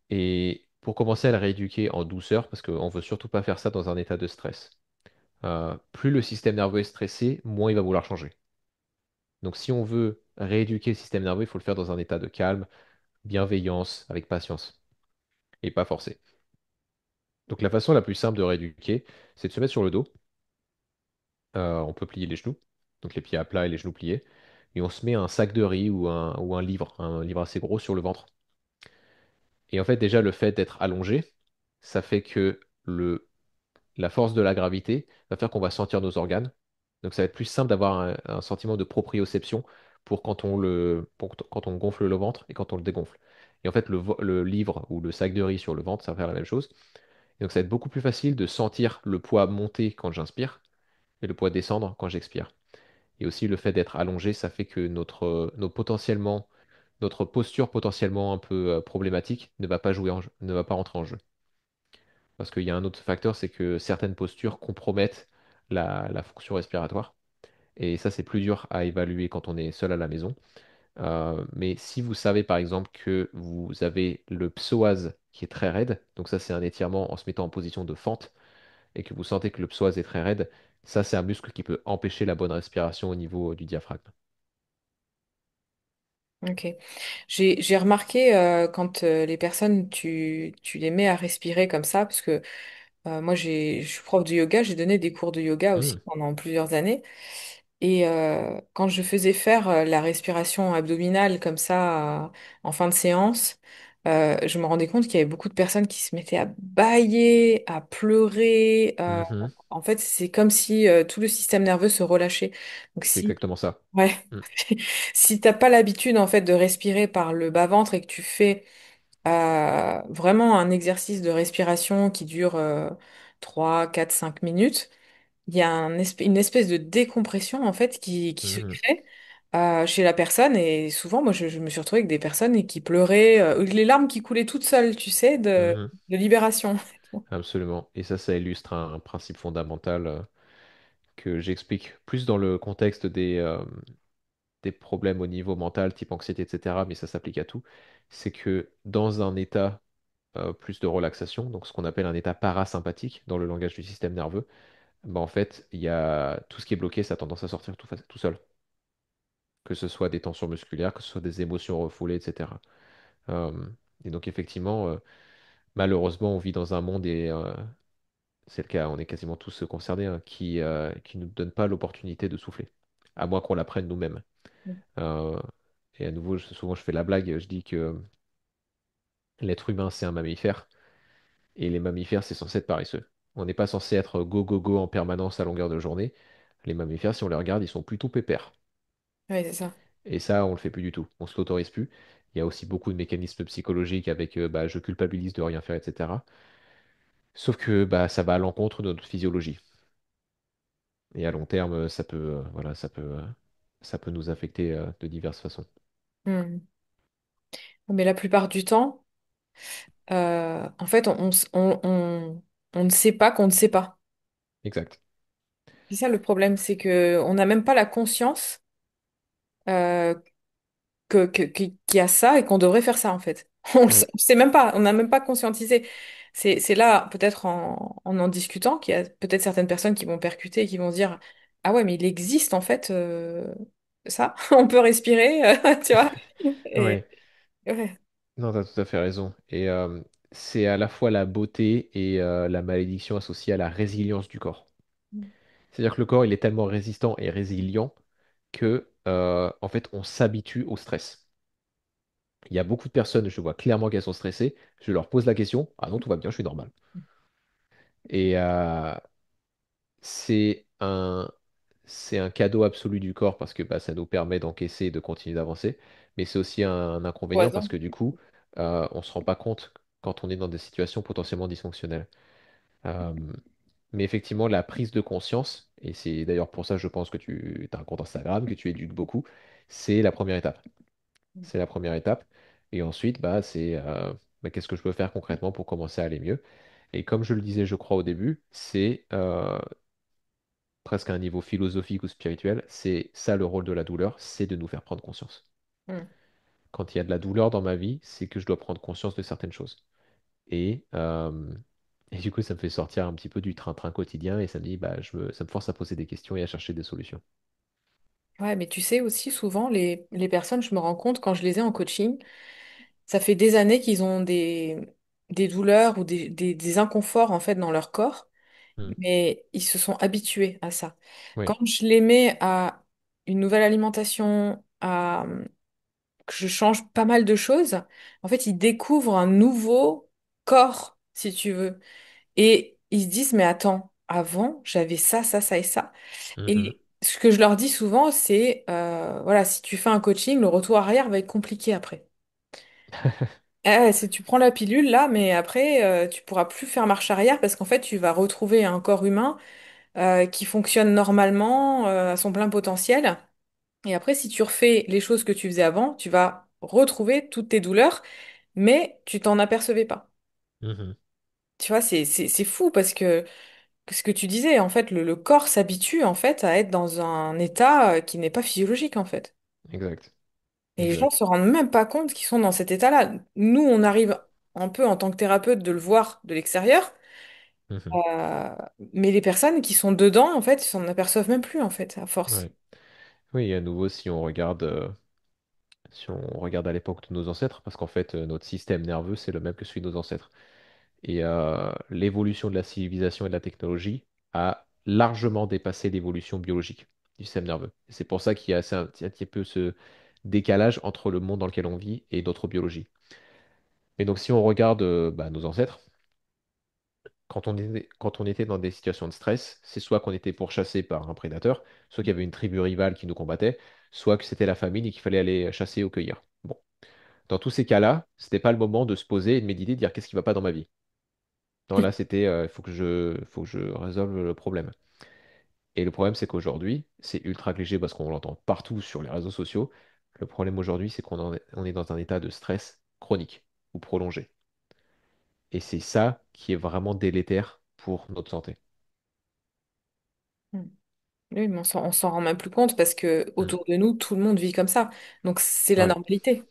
Et pour commencer à le rééduquer en douceur, parce qu'on veut surtout pas faire ça dans un état de stress. Plus le système nerveux est stressé, moins il va vouloir changer. Donc si on veut rééduquer le système nerveux, il faut le faire dans un état de calme, bienveillance, avec patience, et pas forcer. Donc la façon la plus simple de rééduquer, c'est de se mettre sur le dos. On peut plier les genoux, donc les pieds à plat et les genoux pliés. Et on se met un sac de riz ou un livre assez gros sur le ventre. Et en fait, déjà, le fait d'être allongé, ça fait que la force de la gravité va faire qu'on va sentir nos organes. Donc ça va être plus simple d'avoir un sentiment de proprioception pour quand on gonfle le ventre et quand on le dégonfle. Et en fait, le livre ou le sac de riz sur le ventre, ça va faire la même chose. Et donc ça va être beaucoup plus facile de sentir le poids monter quand j'inspire et le poids descendre quand j'expire. Et aussi le fait d'être allongé, ça fait que notre posture potentiellement un peu problématique ne va pas ne va pas rentrer en jeu. Parce qu'il y a un autre facteur, c'est que certaines postures compromettent la fonction respiratoire. Et ça, c'est plus dur à évaluer quand on est seul à la maison. Mais si vous savez par exemple que vous avez le psoas qui est très raide, donc ça c'est un étirement en se mettant en position de fente, et que vous sentez que le psoas est très raide, ça c'est un muscle qui peut empêcher la bonne respiration au niveau du diaphragme. Ok. J'ai remarqué quand les personnes, tu les mets à respirer comme ça, parce que moi je suis prof de yoga, j'ai donné des cours de yoga Hmm, aussi pendant plusieurs années. Et quand je faisais faire la respiration abdominale comme ça en fin de séance, je me rendais compte qu'il y avait beaucoup de personnes qui se mettaient à bâiller, à pleurer. mhm, En fait, c'est comme si tout le système nerveux se relâchait. Donc c'est si, exactement ça. ouais, Hmm, si t'as pas l'habitude en fait de respirer par le bas-ventre et que tu fais vraiment un exercice de respiration qui dure 3, 4, 5 minutes, il y a une espèce de décompression en fait qui se mhm, crée chez la personne et souvent moi je me suis retrouvée avec des personnes qui pleuraient, les larmes qui coulaient toutes seules, tu sais, mhm. de libération. Absolument. Et ça illustre un principe fondamental que j'explique plus dans le contexte des problèmes au niveau mental, type anxiété, etc., mais ça s'applique à tout. C'est que dans un état plus de relaxation, donc ce qu'on appelle un état parasympathique dans le langage du système nerveux, bah en fait, il y a tout ce qui est bloqué, ça a tendance à sortir tout seul. Que ce soit des tensions musculaires, que ce soit des émotions refoulées, etc. Euh, et donc effectivement, malheureusement, on vit dans un monde et c'est le cas, on est quasiment tous concernés, hein, qui ne nous donne pas l'opportunité de souffler, à moins qu'on l'apprenne nous-mêmes. Euh, et à nouveau, souvent je fais la blague, je dis que l'être humain c'est un mammifère, et les mammifères c'est censé être paresseux. On n'est pas censé être go go go en permanence à longueur de journée. Les mammifères, si on les regarde, ils sont plutôt pépères. Oui, c'est ça. Et ça, on le fait plus du tout. On se l'autorise plus. Il y a aussi beaucoup de mécanismes psychologiques avec bah, je culpabilise de rien faire, etc. Sauf que bah, ça va à l'encontre de notre physiologie. Et à long terme, voilà, ça peut nous affecter de diverses façons. Hmm. Mais la plupart du temps, en fait, on ne sait pas qu'on ne sait pas. Exact. C'est ça le problème, c'est que on n'a même pas la conscience euh, qu'il y a ça et qu'on devrait faire ça en fait. Ouais. On sait même pas, on n'a même pas conscientisé. C'est là, peut-être en discutant, qu'il y a peut-être certaines personnes qui vont percuter et qui vont se dire, ah ouais, mais il existe en fait ça, on peut respirer, tu vois. Et Ouais. ouais. Non, t'as tout à fait raison. Et c'est à la fois la beauté et la malédiction associée à la résilience du corps. C'est-à-dire que le corps, il est tellement résistant et résilient que, en fait, on s'habitue au stress. Il y a beaucoup de personnes, je vois clairement qu'elles sont stressées. Je leur pose la question. Ah non, tout va bien, je suis normal. Et c'est un, c'est un cadeau absolu du corps parce que bah, ça nous permet d'encaisser et de continuer d'avancer. Mais c'est aussi un inconvénient parce Poison. que du coup, on ne se rend pas compte quand on est dans des situations potentiellement dysfonctionnelles. Euh, mais effectivement, la prise de conscience, et c'est d'ailleurs pour ça, je pense que tu as un compte Instagram, que tu éduques beaucoup, c'est la première étape. C'est la première étape. Et ensuite, bah, bah, qu'est-ce que je peux faire concrètement pour commencer à aller mieux? Et comme je le disais, je crois au début, c'est presque à un niveau philosophique ou spirituel, c'est ça le rôle de la douleur, c'est de nous faire prendre conscience. Mm. Quand il y a de la douleur dans ma vie, c'est que je dois prendre conscience de certaines choses. Et, et du coup, ça me fait sortir un petit peu du train-train quotidien et ça me dit, bah, ça me force à poser des questions et à chercher des solutions. Ouais, mais tu sais aussi, souvent, les personnes, je me rends compte quand je les ai en coaching, ça fait des années qu'ils ont des douleurs ou des inconforts, en fait, dans leur corps, Hmm. mais ils se sont habitués à ça. Oui. Quand je les mets à une nouvelle alimentation, que je change pas mal de choses, en fait, ils découvrent un nouveau corps, si tu veux. Et ils se disent, mais attends, avant, j'avais ça, ça, ça et ça. Mhm. Et ce que je leur dis souvent, c'est, voilà, si tu fais un coaching, le retour arrière va être compliqué après. Tu prends la pilule là, mais après, tu pourras plus faire marche arrière parce qu'en fait, tu vas retrouver un corps humain qui fonctionne normalement, à son plein potentiel. Et après, si tu refais les choses que tu faisais avant, tu vas retrouver toutes tes douleurs, mais tu t'en apercevais pas. Mhm. Tu vois, c'est fou parce que ce que tu disais, en fait, le corps s'habitue en fait à être dans un état qui n'est pas physiologique en fait. Exact. Et les gens Exact. se rendent même pas compte qu'ils sont dans cet état-là. Nous, on arrive un peu en tant que thérapeute de le voir de l'extérieur, Mhm. euh, mais les personnes qui sont dedans, en fait, ils s'en aperçoivent même plus en fait, à force. Ouais. Oui, et à nouveau, si on regarde à l'époque de nos ancêtres, parce qu'en fait, notre système nerveux, c'est le même que celui de nos ancêtres. Et l'évolution de la civilisation et de la technologie a largement dépassé l'évolution biologique du système nerveux. Et c'est pour ça qu'il y a un petit peu ce décalage entre le monde dans lequel on vit et notre biologie. Et donc, si on regarde bah, nos ancêtres, quand on était dans des situations de stress, c'est soit qu'on était pourchassé par un prédateur, soit qu'il y avait une tribu rivale qui nous combattait, soit que c'était la famine et qu'il fallait aller chasser ou cueillir. Bon. Dans tous ces cas-là, c'était pas le moment de se poser et de méditer, de dire qu'est-ce qui va pas dans ma vie. Non, là, c'était il faut que je résolve le problème. Et le problème, c'est qu'aujourd'hui, c'est ultra cliché parce qu'on l'entend partout sur les réseaux sociaux. Le problème aujourd'hui, c'est on est dans un état de stress chronique ou prolongé. Et c'est ça qui est vraiment délétère pour notre santé. Mm. Oui, mais on s'en rend même plus compte parce que Mm. autour de nous, tout le monde vit comme ça. Donc c'est la Ouais, normalité.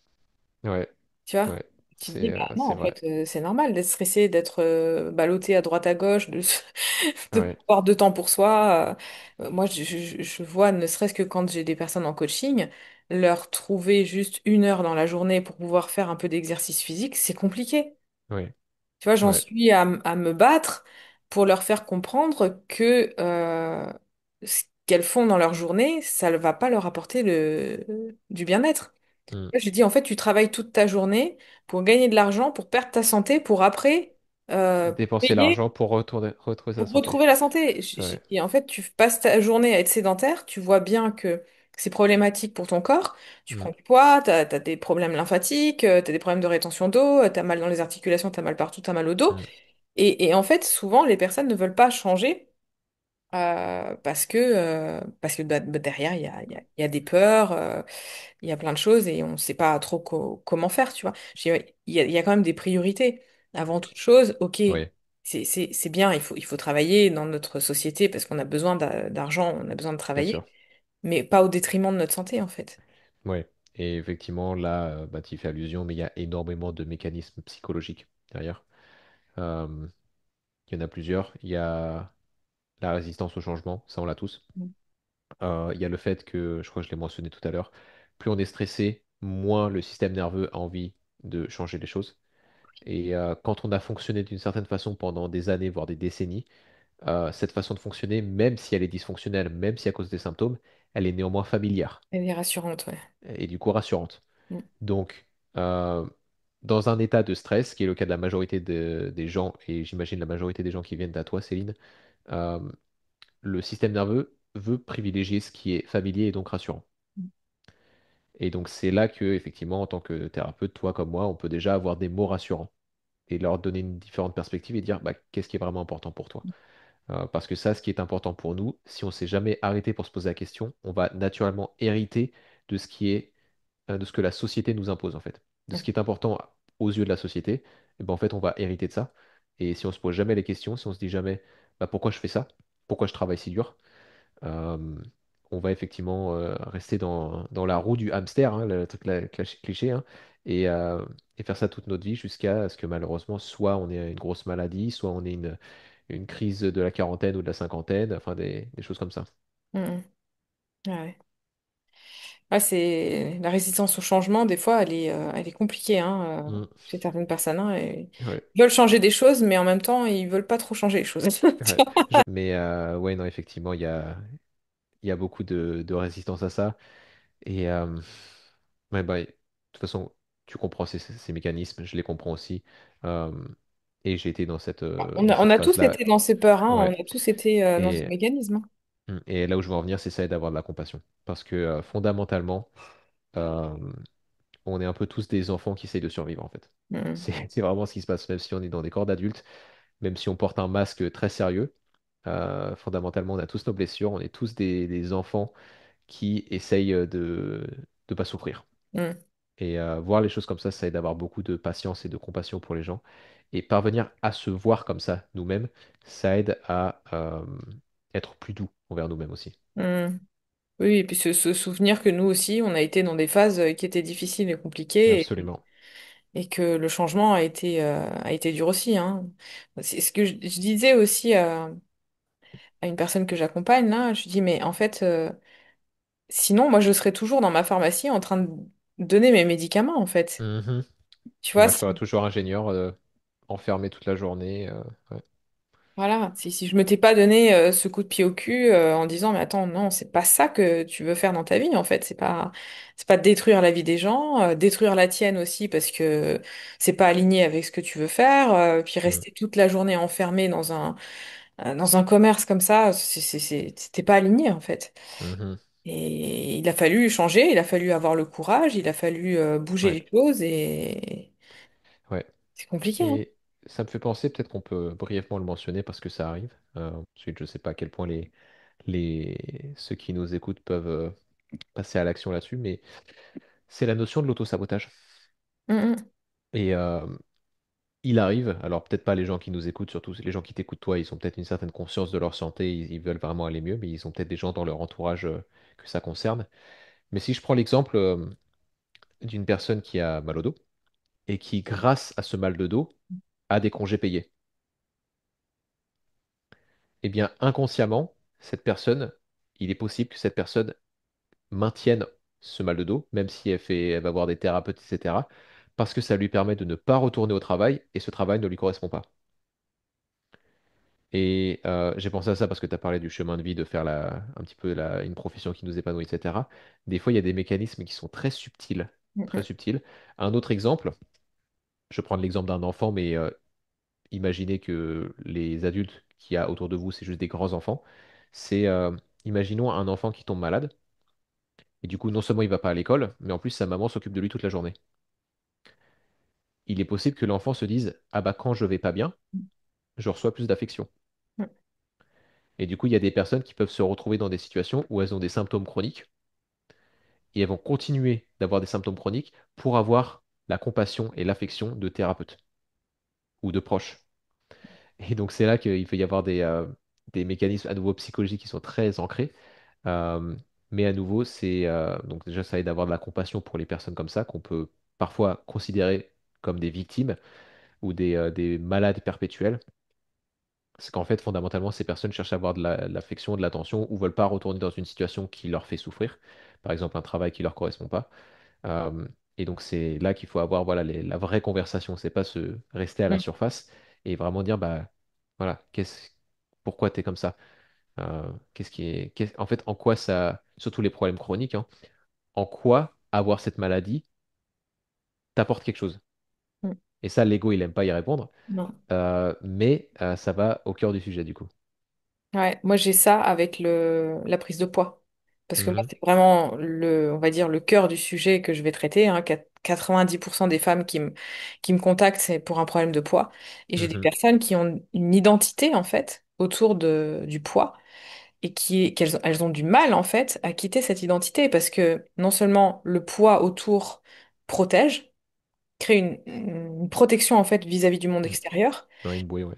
ouais, Tu vois? ouais. Tu te dis, bah non, C'est en vrai. fait, c'est normal d'être stressé, d'être ballotté à droite à gauche, de pas Ouais, avoir de temps pour soi. Moi, je vois, ne serait-ce que quand j'ai des personnes en coaching, leur trouver juste une heure dans la journée pour pouvoir faire un peu d'exercice physique, c'est compliqué. ouais, Tu vois, j'en ouais. suis à me battre pour leur faire comprendre que ce qu'elles font dans leur journée, ça ne va pas leur apporter du bien-être. Mm. Je dis, en fait, tu travailles toute ta journée pour gagner de l'argent, pour perdre ta santé, pour après Dépenser payer l'argent pour retrouver sa pour santé. retrouver la santé. Ouais. Et en fait, tu passes ta journée à être sédentaire, tu vois bien que c'est problématique pour ton corps, tu Mm. prends du poids, t'as des problèmes lymphatiques, t'as des problèmes de rétention d'eau, t'as mal dans les articulations, t'as mal partout, t'as mal au dos. Mm. Et en fait, souvent, les personnes ne veulent pas changer parce que bah, derrière, il y a des peurs, il y a plein de choses et on ne sait pas trop comment faire, tu vois. Il y a quand même des priorités. Avant toute chose, ok, Ouais, c'est bien, il faut travailler dans notre société parce qu'on a besoin d'argent, on a besoin de bien travailler, sûr. mais pas au détriment de notre santé, en fait. Ouais. Et effectivement, là, bah, tu y fais allusion, mais il y a énormément de mécanismes psychologiques derrière. Euh, il y en a plusieurs. Il y a la résistance au changement, ça on l'a tous. Mm. Il y a le fait que, je crois que je l'ai mentionné tout à l'heure, plus on est stressé, moins le système nerveux a envie de changer les choses. Et quand on a fonctionné d'une certaine façon pendant des années, voire des décennies, cette façon de fonctionner, même si elle est dysfonctionnelle, même si à cause des symptômes, elle est néanmoins familière Elle est rassurante, ouais. et du coup rassurante. Mm. Donc, euh, dans un état de stress, qui est le cas de la majorité des gens, et j'imagine la majorité des gens qui viennent à toi, Céline, euh, le système nerveux veut privilégier ce qui est familier et donc rassurant. Et donc c'est là que, effectivement, en tant que thérapeute, toi comme moi, on peut déjà avoir des mots rassurants et leur donner une différente perspective et dire bah, qu'est-ce qui est vraiment important pour toi. Parce que ça, ce qui est important pour nous, si on s'est jamais arrêté pour se poser la question, on va naturellement hériter de ce qui est, de ce que la société nous impose en fait. De ce qui est important aux yeux de la société, et ben, en fait, on va hériter de ça. Et si on se pose jamais les questions, si on se dit jamais bah, pourquoi je fais ça, pourquoi je travaille si dur, euh, on va effectivement rester dans la roue du hamster, hein, le truc cliché, hein, et, euh, et faire ça toute notre vie jusqu'à ce que malheureusement, soit on ait une grosse maladie, soit on ait une crise de la quarantaine ou de la cinquantaine, enfin des choses comme ça. Mm. Ouais. Ouais, c'est la résistance au changement, des fois, elle est compliquée, hein, Mm. chez certaines personnes, hein, Ouais, ils veulent changer des choses, mais en même temps, ils veulent pas trop changer les choses. ouais. Mais ouais, non, effectivement, il y a beaucoup de résistance à ça. Et ouais, bah, de toute façon, tu comprends ces mécanismes, je les comprends aussi. Euh, et j'ai été On dans a, on cette a tous phase-là. été dans ces peurs, hein, on Ouais. a tous été dans ce Et, mécanisme. et là où je veux en venir, c'est ça, d'avoir de la compassion. Parce que fondamentalement, euh, on est un peu tous des enfants qui essayent de survivre, en fait. Mm. C'est vraiment ce qui se passe, même si on est dans des corps d'adultes, même si on porte un masque très sérieux. Fondamentalement, on a tous nos blessures, on est tous des enfants qui essayent de ne pas souffrir. Mm. Et voir les choses comme ça aide d'avoir beaucoup de patience et de compassion pour les gens. Et parvenir à se voir comme ça nous-mêmes, ça aide à être plus doux envers nous-mêmes aussi. Mm. Oui, et puis se souvenir que nous aussi, on a été dans des phases qui étaient difficiles et compliquées, Absolument. et que le changement a été dur aussi, hein. C'est ce que je disais aussi à une personne que j'accompagne, là, je lui dis, mais en fait, sinon, moi, je serais toujours dans ma pharmacie en train de donner mes médicaments, en fait. Mhm. Tu Et vois, moi, je serai toujours ingénieur, enfermé toute la journée. Ouais. voilà, si je m'étais pas donné ce coup de pied au cul en disant, mais attends, non, c'est pas ça que tu veux faire dans ta vie, en fait. C'est pas détruire la vie des gens, détruire la tienne aussi parce que c'est pas aligné avec ce que tu veux faire, puis Mm. rester toute la journée enfermé dans un commerce comme ça, c'était pas aligné, en fait. Mhm. Et il a fallu changer, il a fallu avoir le courage, il a fallu bouger Ouais. les choses et Ouais. c'est compliqué, hein. Et ça me fait penser, peut-être qu'on peut brièvement le mentionner parce que ça arrive. Ensuite, je ne sais pas à quel point ceux qui nous écoutent peuvent passer à l'action là-dessus, mais c'est la notion de l'autosabotage. Mm, Et il arrive, alors peut-être pas les gens qui nous écoutent, surtout les gens qui t'écoutent toi, ils ont peut-être une certaine conscience de leur santé, ils veulent vraiment aller mieux, mais ils ont peut-être des gens dans leur entourage que ça concerne. Mais si je prends l'exemple d'une personne qui a mal au dos et qui, grâce à ce mal de dos, a des congés payés, eh bien inconsciemment, cette personne, il est possible que cette personne maintienne ce mal de dos, même si elle va voir des thérapeutes, etc., parce que ça lui permet de ne pas retourner au travail et ce travail ne lui correspond pas. Et j'ai pensé à ça parce que tu as parlé du chemin de vie, de faire un petit peu une profession qui nous épanouit, etc. Des fois, il y a des mécanismes qui sont très subtils, mm, très subtils. Un autre exemple, je prends l'exemple d'un enfant, mais imaginez que les adultes qu'il y a autour de vous, c'est juste des grands enfants. C'est, imaginons un enfant qui tombe malade, et du coup, non seulement il va pas à l'école, mais en plus, sa maman s'occupe de lui toute la journée. Il est possible que l'enfant se dise, ah bah quand je vais pas bien, je reçois plus d'affection. mm, Et du coup, il y a des personnes qui peuvent se retrouver dans des situations où elles ont des symptômes chroniques et elles vont continuer d'avoir des symptômes chroniques pour avoir la compassion et l'affection de thérapeutes ou de proches. Et donc c'est là qu'il peut y avoir des mécanismes à nouveau psychologiques qui sont très ancrés. Euh, mais à nouveau, donc déjà ça aide d'avoir de la compassion pour les personnes comme ça qu'on peut parfois considérer comme des victimes ou des malades perpétuels. C'est qu'en fait, fondamentalement, ces personnes cherchent à avoir de l'affection, de l'attention ou veulent pas retourner dans une situation qui leur fait souffrir. Par exemple, un travail qui leur correspond pas. Euh, et donc c'est là qu'il faut avoir voilà la vraie conversation. C'est pas se rester à la mm. surface et vraiment dire bah voilà pourquoi tu es comme ça. En fait en quoi ça surtout les problèmes chroniques hein, en quoi avoir cette maladie t'apporte quelque chose. Mm. Et ça, l'ego, il aime pas y répondre. Non. Mais ça va au cœur du sujet, du coup. Ouais, moi j'ai ça avec la prise de poids. Parce que moi, Mhm, c'est vraiment on va dire, le cœur du sujet que je vais traiter, hein. 90% des femmes qui me contactent, c'est pour un problème de poids. Et j'ai des mhm, personnes qui ont une identité, en fait, autour du poids et elles ont du mal, en fait, à quitter cette identité parce que non seulement le poids autour protège, crée une protection, en fait, vis-à-vis du monde mm. extérieur. Ouais, une bouée, ouais.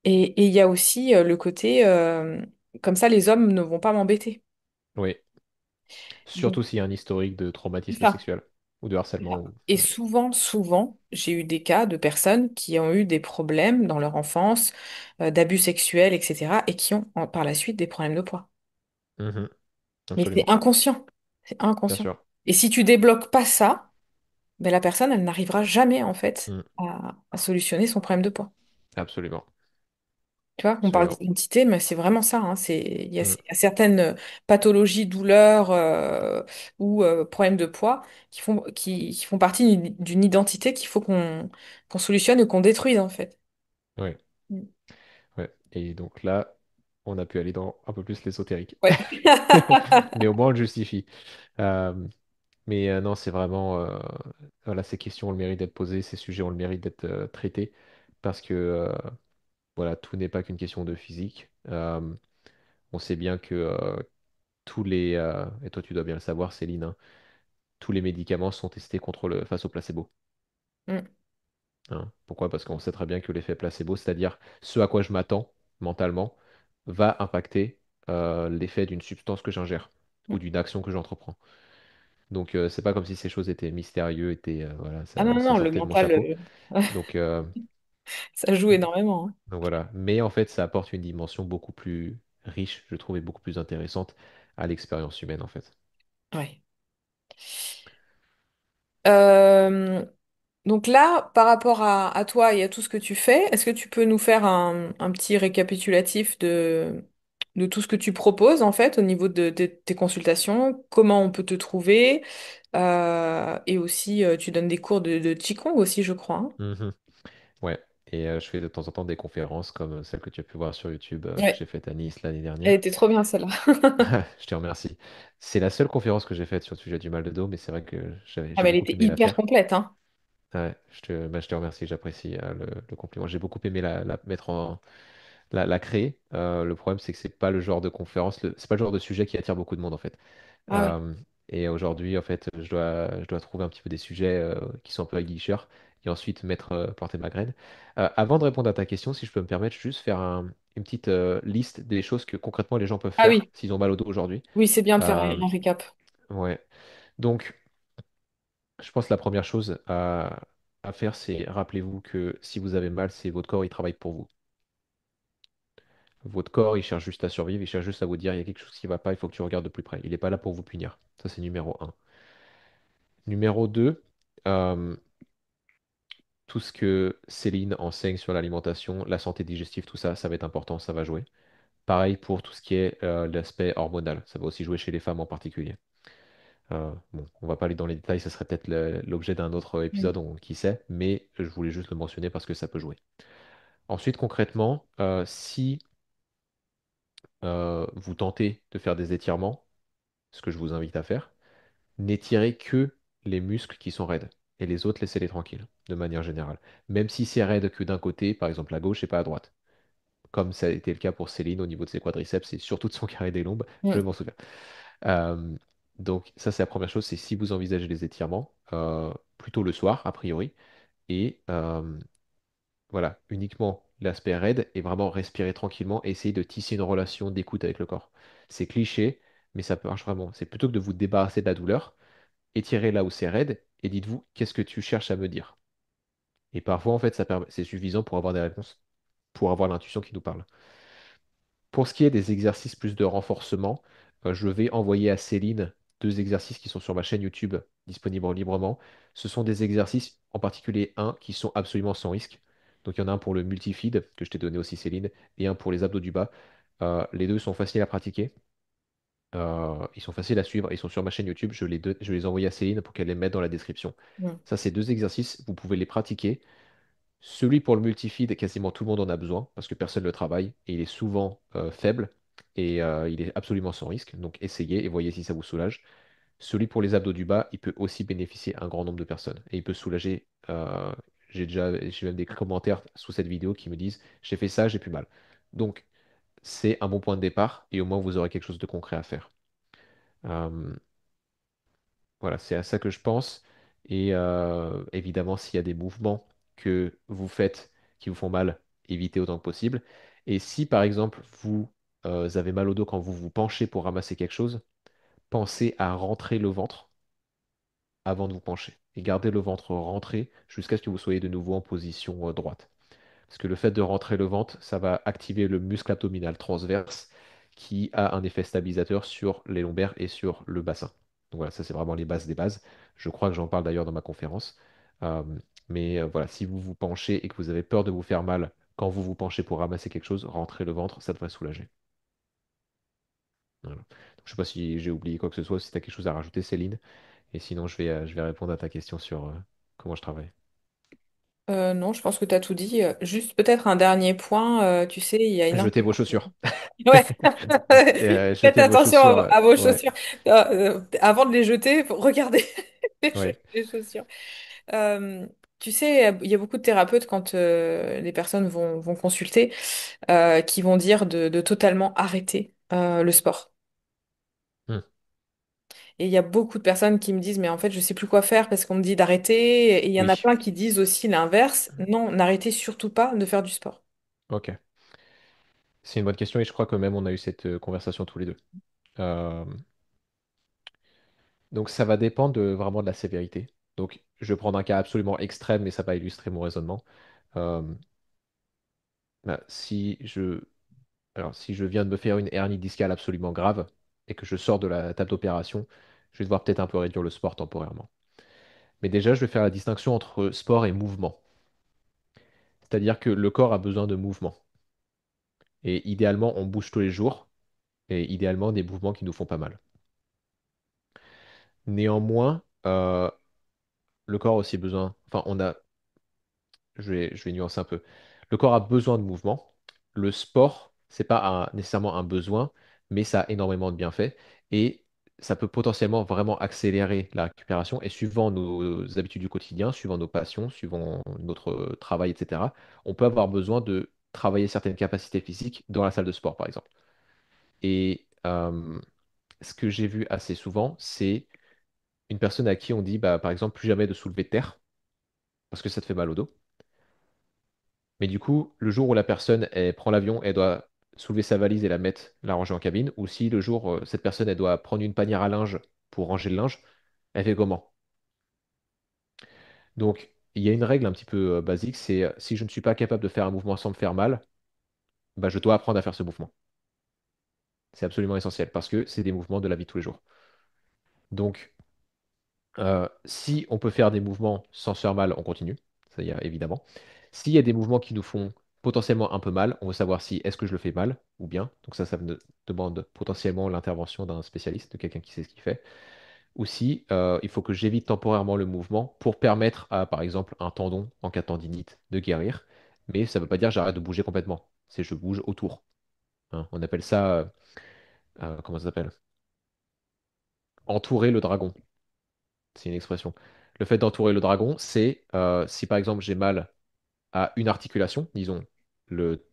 Et il y a aussi le côté, comme ça, les hommes ne vont pas m'embêter. Oui. Donc, Surtout s'il y a un historique de c'est traumatisme ça. sexuel ou de C'est harcèlement. ça. Et souvent, j'ai eu des cas de personnes qui ont eu des problèmes dans leur enfance, d'abus sexuels, etc., et qui ont par la suite des problèmes de poids. Mhm, Mais c'est absolument. inconscient. C'est Bien inconscient. sûr. Et si tu débloques pas ça, ben la personne, elle n'arrivera jamais, en fait, Mm, à solutionner son problème de poids. absolument. Tu vois, on parle Absolument. d'identité, mais c'est vraiment ça, hein. Mm, Il y a certaines pathologies, douleurs ou problèmes de poids qui font partie d'une identité qu'il faut qu'on solutionne ou qu'on détruise, en fait. ouais. Mm. Ouais. Et donc là, on a pu aller dans un peu plus l'ésotérique. Ouais. Mais au moins, on le justifie. Euh, mais non, c'est vraiment. Voilà, ces questions ont le mérite d'être posées, ces sujets ont le mérite d'être traités. Parce que, voilà, tout n'est pas qu'une question de physique. On sait bien que tous les. Et toi, tu dois bien le savoir, Céline, hein, tous les médicaments sont testés face au placebo. Mm. Hein. Pourquoi? Parce qu'on sait très bien que l'effet placebo, c'est-à-dire ce à quoi je m'attends mentalement, va impacter l'effet d'une substance que j'ingère ou Mm. d'une action que j'entreprends. Donc c'est pas comme si ces choses étaient mystérieuses, voilà, Ah non, ça non, le sortait de mon mental, chapeau. Donc, ça joue énormément, hein. donc voilà. Mais en fait, ça apporte une dimension beaucoup plus riche, je trouve, et beaucoup plus intéressante à l'expérience humaine, en fait. Ouais. Euh, Donc là, par rapport à toi et à tout ce que tu fais, est-ce que tu peux nous faire un petit récapitulatif de tout ce que tu proposes en fait au niveau de tes consultations, comment on peut te trouver, et aussi tu donnes des cours de Qigong aussi, je crois, hein. Mhm. Ouais. Et je fais de temps en temps des conférences comme celle que tu as pu voir sur YouTube, que Ouais, j'ai faite à Nice l'année elle dernière. était trop bien celle-là. Je te remercie. C'est la seule conférence que j'ai faite sur le sujet du mal de dos, mais c'est vrai que Ah j'ai mais elle beaucoup était aimé la hyper faire. complète, hein. Ouais, je te remercie, j'apprécie le compliment. J'ai beaucoup aimé la mettre la créer. Le problème, c'est que c'est pas le genre de conférence, c'est pas le genre de sujet qui attire beaucoup de monde en fait. Ah ouais. Euh, et aujourd'hui, en fait, je dois trouver un petit peu des sujets qui sont un peu aguicheurs et ensuite planter ma graine. Avant de répondre à ta question, si je peux me permettre, juste faire une petite liste des choses que concrètement les gens peuvent Ah faire oui, s'ils ont mal au dos aujourd'hui. oui, c'est bien de faire Euh, un récap. ouais. Donc, je pense que la première chose à faire, c'est rappelez-vous que si vous avez mal, c'est votre corps, il travaille pour vous. Votre corps, il cherche juste à survivre, il cherche juste à vous dire, il y a quelque chose qui va pas, il faut que tu regardes de plus près. Il n'est pas là pour vous punir. Ça, c'est numéro un. Numéro 2, euh, tout ce que Céline enseigne sur l'alimentation, la santé digestive, tout ça, ça va être important, ça va jouer. Pareil pour tout ce qui est l'aspect hormonal, ça va aussi jouer chez les femmes en particulier. Bon, on va pas aller dans les détails, ça serait peut-être l'objet d'un autre Mm. épisode, qui sait, mais je voulais juste le mentionner parce que ça peut jouer. Ensuite, concrètement, si vous tentez de faire des étirements, ce que je vous invite à faire, n'étirez que les muscles qui sont raides. Et les autres, laissez-les tranquilles, de manière générale. Même si c'est raide que d'un côté, par exemple à gauche et pas à droite. Comme ça a été le cas pour Céline au niveau de ses quadriceps et surtout de son carré des lombes, je Mm. m'en souviens. Euh, donc ça, c'est la première chose, c'est si vous envisagez les étirements, plutôt le soir, a priori, et voilà, uniquement l'aspect raide et vraiment respirer tranquillement et essayer de tisser une relation d'écoute avec le corps. C'est cliché, mais ça marche vraiment. C'est plutôt que de vous débarrasser de la douleur, étirez là où c'est raide et dites-vous qu'est-ce que tu cherches à me dire. Et parfois, en fait, c'est suffisant pour avoir des réponses, pour avoir l'intuition qui nous parle. Pour ce qui est des exercices plus de renforcement, je vais envoyer à Céline deux exercices qui sont sur ma chaîne YouTube, disponibles librement. Ce sont des exercices, en particulier un, qui sont absolument sans risque. Donc il y en a un pour le multifeed, que je t'ai donné aussi Céline, et un pour les abdos du bas. Les deux sont faciles à pratiquer. Ils sont faciles à suivre. Ils sont sur ma chaîne YouTube. Je les envoie à Céline pour qu'elle les mette dans la description. Mm. Ça, c'est deux exercices. Vous pouvez les pratiquer. Celui pour le multifeed, quasiment tout le monde en a besoin parce que personne ne le travaille et il est souvent faible et il est absolument sans risque. Donc essayez et voyez si ça vous soulage. Celui pour les abdos du bas, il peut aussi bénéficier à un grand nombre de personnes et il peut soulager. J'ai même des commentaires sous cette vidéo qui me disent j'ai fait ça, j'ai plus mal. Donc c'est un bon point de départ et au moins vous aurez quelque chose de concret à faire. Euh, voilà, c'est à ça que je pense. Et évidemment, s'il y a des mouvements que vous faites qui vous font mal, évitez autant que possible. Et si par exemple vous avez mal au dos quand vous vous penchez pour ramasser quelque chose, pensez à rentrer le ventre avant de vous pencher. Et gardez le ventre rentré jusqu'à ce que vous soyez de nouveau en position droite. Parce que le fait de rentrer le ventre, ça va activer le muscle abdominal transverse qui a un effet stabilisateur sur les lombaires et sur le bassin. Donc voilà, ça c'est vraiment les bases des bases. Je crois que j'en parle d'ailleurs dans ma conférence. Euh, mais voilà, si vous vous penchez et que vous avez peur de vous faire mal quand vous vous penchez pour ramasser quelque chose, rentrez le ventre, ça devrait soulager. Voilà. Donc, je ne sais pas si j'ai oublié quoi que ce soit, si tu as quelque chose à rajouter, Céline. Et sinon, je vais répondre à ta question sur comment je travaille. Non, je pense que tu as tout dit. Juste peut-être un dernier point. Tu sais, il y a Jetez vos énormément. chaussures. Ouais. Faites Jetez vos attention chaussures. à vos Ouais, chaussures. Avant de les jeter, regardez ouais. les chaussures. Euh, Tu sais, il y a beaucoup de thérapeutes quand les personnes vont consulter qui vont dire de totalement arrêter le sport. Hmm. Et il y a beaucoup de personnes qui me disent, mais en fait, je sais plus quoi faire parce qu'on me dit d'arrêter. Et il y en a Oui. plein qui disent aussi l'inverse. Non, n'arrêtez surtout pas de faire du sport. Ok. C'est une bonne question et je crois que même on a eu cette conversation tous les deux. Euh, donc ça va dépendre vraiment de la sévérité. Donc je vais prendre un cas absolument extrême, mais ça va illustrer mon raisonnement. Euh, bah, si je viens de me faire une hernie discale absolument grave et que je sors de la table d'opération, je vais devoir peut-être un peu réduire le sport temporairement. Mais déjà, je vais faire la distinction entre sport et mouvement. C'est-à-dire que le corps a besoin de mouvement. Et idéalement, on bouge tous les jours, et idéalement des mouvements qui nous font pas mal. Néanmoins, le corps a aussi besoin, enfin, je vais nuancer un peu. Le corps a besoin de mouvement. Le sport, c'est pas nécessairement un besoin, mais ça a énormément de bienfaits et ça peut potentiellement vraiment accélérer la récupération. Et suivant nos habitudes du quotidien, suivant nos passions, suivant notre travail, etc., on peut avoir besoin de travailler certaines capacités physiques dans la salle de sport, par exemple. Et ce que j'ai vu assez souvent, c'est une personne à qui on dit, bah, par exemple, plus jamais de soulever de terre parce que ça te fait mal au dos. Mais du coup, le jour où la personne elle prend l'avion, elle doit soulever sa valise et la ranger en cabine, ou si le jour cette personne elle doit prendre une panière à linge pour ranger le linge, elle fait comment? Donc, il y a une règle un petit peu basique, c'est si je ne suis pas capable de faire un mouvement sans me faire mal, bah, je dois apprendre à faire ce mouvement. C'est absolument essentiel parce que c'est des mouvements de la vie de tous les jours. Donc, si on peut faire des mouvements sans se faire mal, on continue. Ça y est, évidemment. S'il y a des mouvements qui nous font potentiellement un peu mal, on veut savoir si est-ce que je le fais mal ou bien. Donc ça demande potentiellement l'intervention d'un spécialiste, de quelqu'un qui sait ce qu'il fait. Ou si il faut que j'évite temporairement le mouvement pour permettre à, par exemple, un tendon en cas de tendinite de guérir. Mais ça ne veut pas dire j'arrête de bouger complètement. C'est je bouge autour. Hein. On appelle ça, comment ça s'appelle? Entourer le dragon. C'est une expression. Le fait d'entourer le dragon, c'est si par exemple j'ai mal à une articulation, disons le,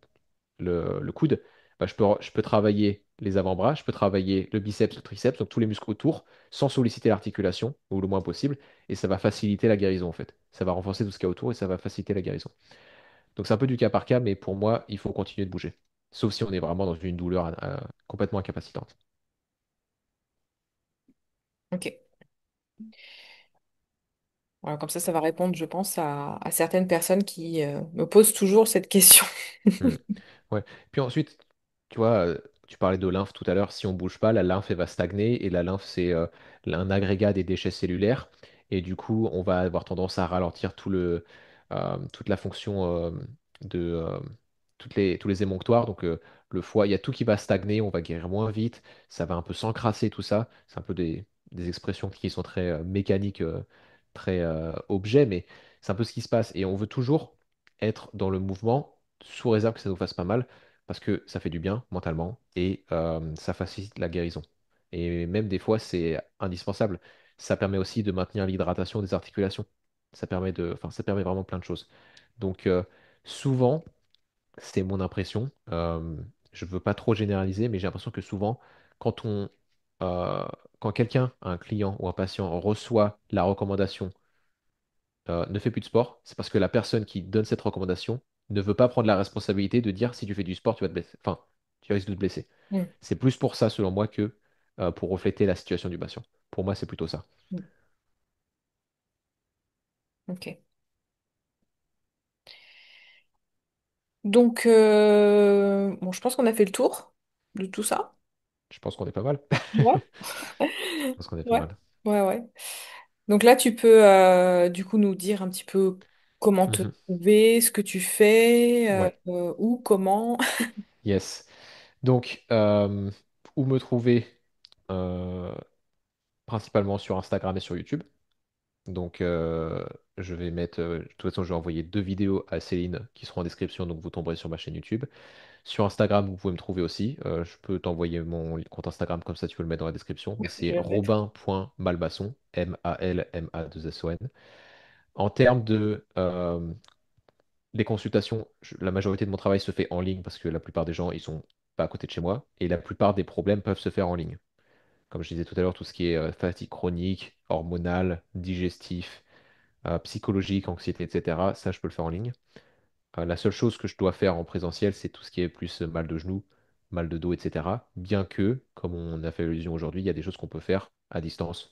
le coude, bah, je peux travailler les avant-bras, je peux travailler le biceps, le triceps, donc tous les muscles autour, sans solliciter l'articulation, ou le moins possible, et ça va faciliter la guérison en fait. Ça va renforcer tout ce qu'il y a autour et ça va faciliter la guérison. Donc c'est un peu du cas par cas, mais pour moi, il faut continuer de bouger. Sauf si on est vraiment dans une douleur complètement incapacitante. Ok. Voilà, comme ça va répondre, je pense, à certaines personnes qui me posent toujours cette question. Hmm. Ouais. Puis ensuite, tu vois, tu parlais de lymphe tout à l'heure. Si on bouge pas, la lymphe elle va stagner et la lymphe c'est un agrégat des déchets cellulaires et du coup on va avoir tendance à ralentir toute la fonction de tous les émonctoires. Donc le foie, il y a tout qui va stagner, on va guérir moins vite, ça va un peu s'encrasser, tout ça. C'est un peu des expressions qui sont très mécaniques, très objets, mais c'est un peu ce qui se passe. Et on veut toujours être dans le mouvement, sous réserve que ça nous fasse pas mal, parce que ça fait du bien mentalement et ça facilite la guérison. Et même des fois, c'est indispensable. Ça permet aussi de maintenir l'hydratation des articulations. Enfin, ça permet vraiment plein de choses. Donc, souvent, c'est mon impression. Je veux pas trop généraliser, mais j'ai l'impression que souvent, quand euh, quand quelqu'un, un client ou un patient reçoit la recommandation ne fais plus de sport, c'est parce que la personne qui donne cette recommandation ne veut pas prendre la responsabilité de dire si tu fais du sport, tu vas te blesser. Enfin, tu risques de te blesser. Mm. C'est plus pour ça, selon moi, que pour refléter la situation du patient. Pour moi, c'est plutôt ça. Mm. Ok. Donc, bon, je pense qu'on a fait le tour de tout ça. Je pense qu'on est pas mal. Ouais. Je pense qu'on est pas Ouais. mal. Ouais, ouais. Donc là, tu peux du coup nous dire un petit peu comment te Mhm. trouver, ce que tu fais, Ouais. où, comment. Yes. Donc, où me trouver? Euh, Principalement sur Instagram et sur YouTube. Donc, je vais mettre, de toute façon, je vais envoyer deux vidéos à Céline qui seront en description, donc vous tomberez sur ma chaîne YouTube. Sur Instagram, vous pouvez me trouver aussi. Je peux t'envoyer mon compte Instagram, comme ça tu peux le mettre dans la description. Mais Ouais, je c'est vais le mettre. robin.malmasson, Malma2son. En termes de les consultations, la majorité de mon travail se fait en ligne parce que la plupart des gens, ils sont pas à côté de chez moi. Et la plupart des problèmes peuvent se faire en ligne. Comme je disais tout à l'heure, tout ce qui est fatigue chronique, hormonale, digestif, psychologique, anxiété, etc. Ça, je peux le faire en ligne. La seule chose que je dois faire en présentiel, c'est tout ce qui est plus mal de genoux, mal de dos, etc. Bien que, comme on a fait allusion aujourd'hui, il y a des choses qu'on peut faire à distance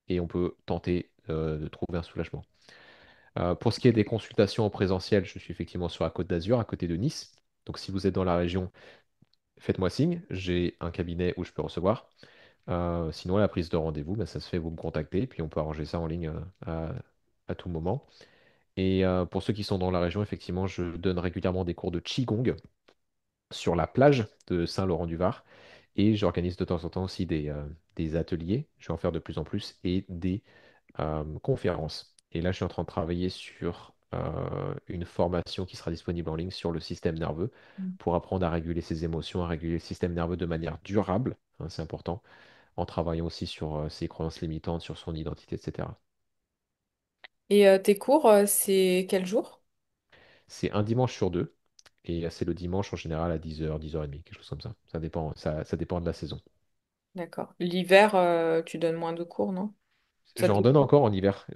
et on peut tenter de trouver un soulagement. Pour ce qui est des consultations en présentiel, je suis effectivement sur la Côte d'Azur, à côté de Nice. Donc si vous êtes dans la région, faites-moi signe. J'ai un cabinet où je peux recevoir. Sinon, la prise de rendez-vous, bah, ça se fait, vous me contactez, puis on peut arranger ça en ligne à tout moment. Et pour ceux qui sont dans la région, effectivement, je donne régulièrement des cours de Qigong sur la plage de Saint-Laurent-du-Var. Et j'organise de temps en temps aussi des ateliers, je vais en faire de plus en plus, et des conférences. Et là, je suis en train de travailler sur une formation qui sera disponible en ligne sur le système nerveux pour apprendre à réguler ses émotions, à réguler le système nerveux de manière durable, hein, c'est important, en travaillant aussi sur ses croyances limitantes, sur son identité, etc. Et tes cours, c'est quel jour? C'est un dimanche sur deux. Et c'est le dimanche en général à 10h, 10h30, quelque chose comme ça. Ça dépend de la saison. D'accord. L'hiver, tu donnes moins de cours, non? Ça te... J'en donne encore en hiver,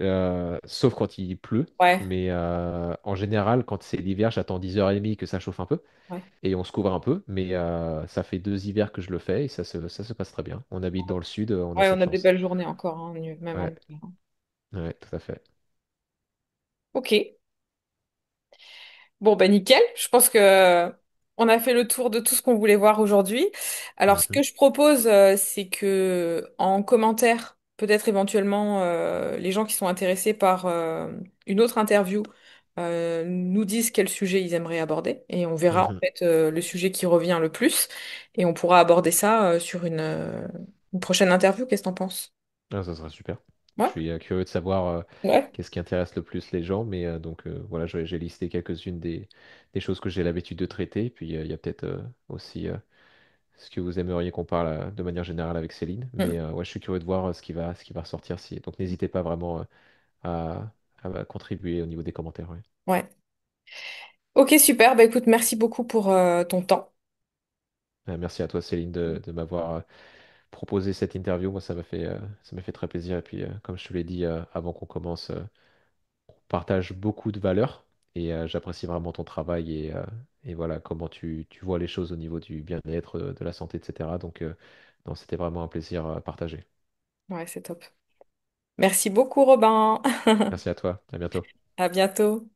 sauf quand il pleut. Ouais, Mais en général, quand c'est l'hiver, j'attends 10h30 que ça chauffe un peu ouais. et on se couvre un peu. Mais ça fait deux hivers que je le fais et ça se passe très bien. On habite dans le sud, on a Ouais, on cette a des chance. belles journées encore, hein, même en Ouais, hiver. ouais, tout à fait. Ok. Bon, ben nickel. Je pense que on a fait le tour de tout ce qu'on voulait voir aujourd'hui. Alors, ce Mhm, que je propose, c'est que en commentaire, peut-être éventuellement, les gens qui sont intéressés par une autre interview nous disent quel sujet ils aimeraient aborder. Et on verra en mhm. fait le sujet qui revient le plus. Et on pourra aborder ça sur une prochaine interview. Qu'est-ce que t'en penses? Ah, ça serait super. Je Ouais? suis curieux de savoir Ouais. qu'est-ce qui intéresse le plus les gens, mais donc voilà, j'ai listé quelques-unes des choses que j'ai l'habitude de traiter. Puis il y a peut-être aussi ce que vous aimeriez qu'on parle de manière générale avec Céline. Mm. Mais ouais, je suis curieux de voir ce qui va ressortir. Donc n'hésitez pas vraiment à contribuer au niveau des commentaires. Ouais. Ouais. Ok, super. Bah écoute, merci beaucoup pour ton temps. Merci à toi, Céline, de m'avoir proposé cette interview. Moi, ça m'a fait très plaisir. Et puis, comme je te l'ai dit avant qu'on commence, on partage beaucoup de valeurs et j'apprécie vraiment ton travail et voilà comment tu vois les choses au niveau du bien-être, de la santé, etc. Donc, non, c'était vraiment un plaisir partagé. Ouais, c'est top. Merci beaucoup, Robin. Merci à toi. À bientôt. À bientôt.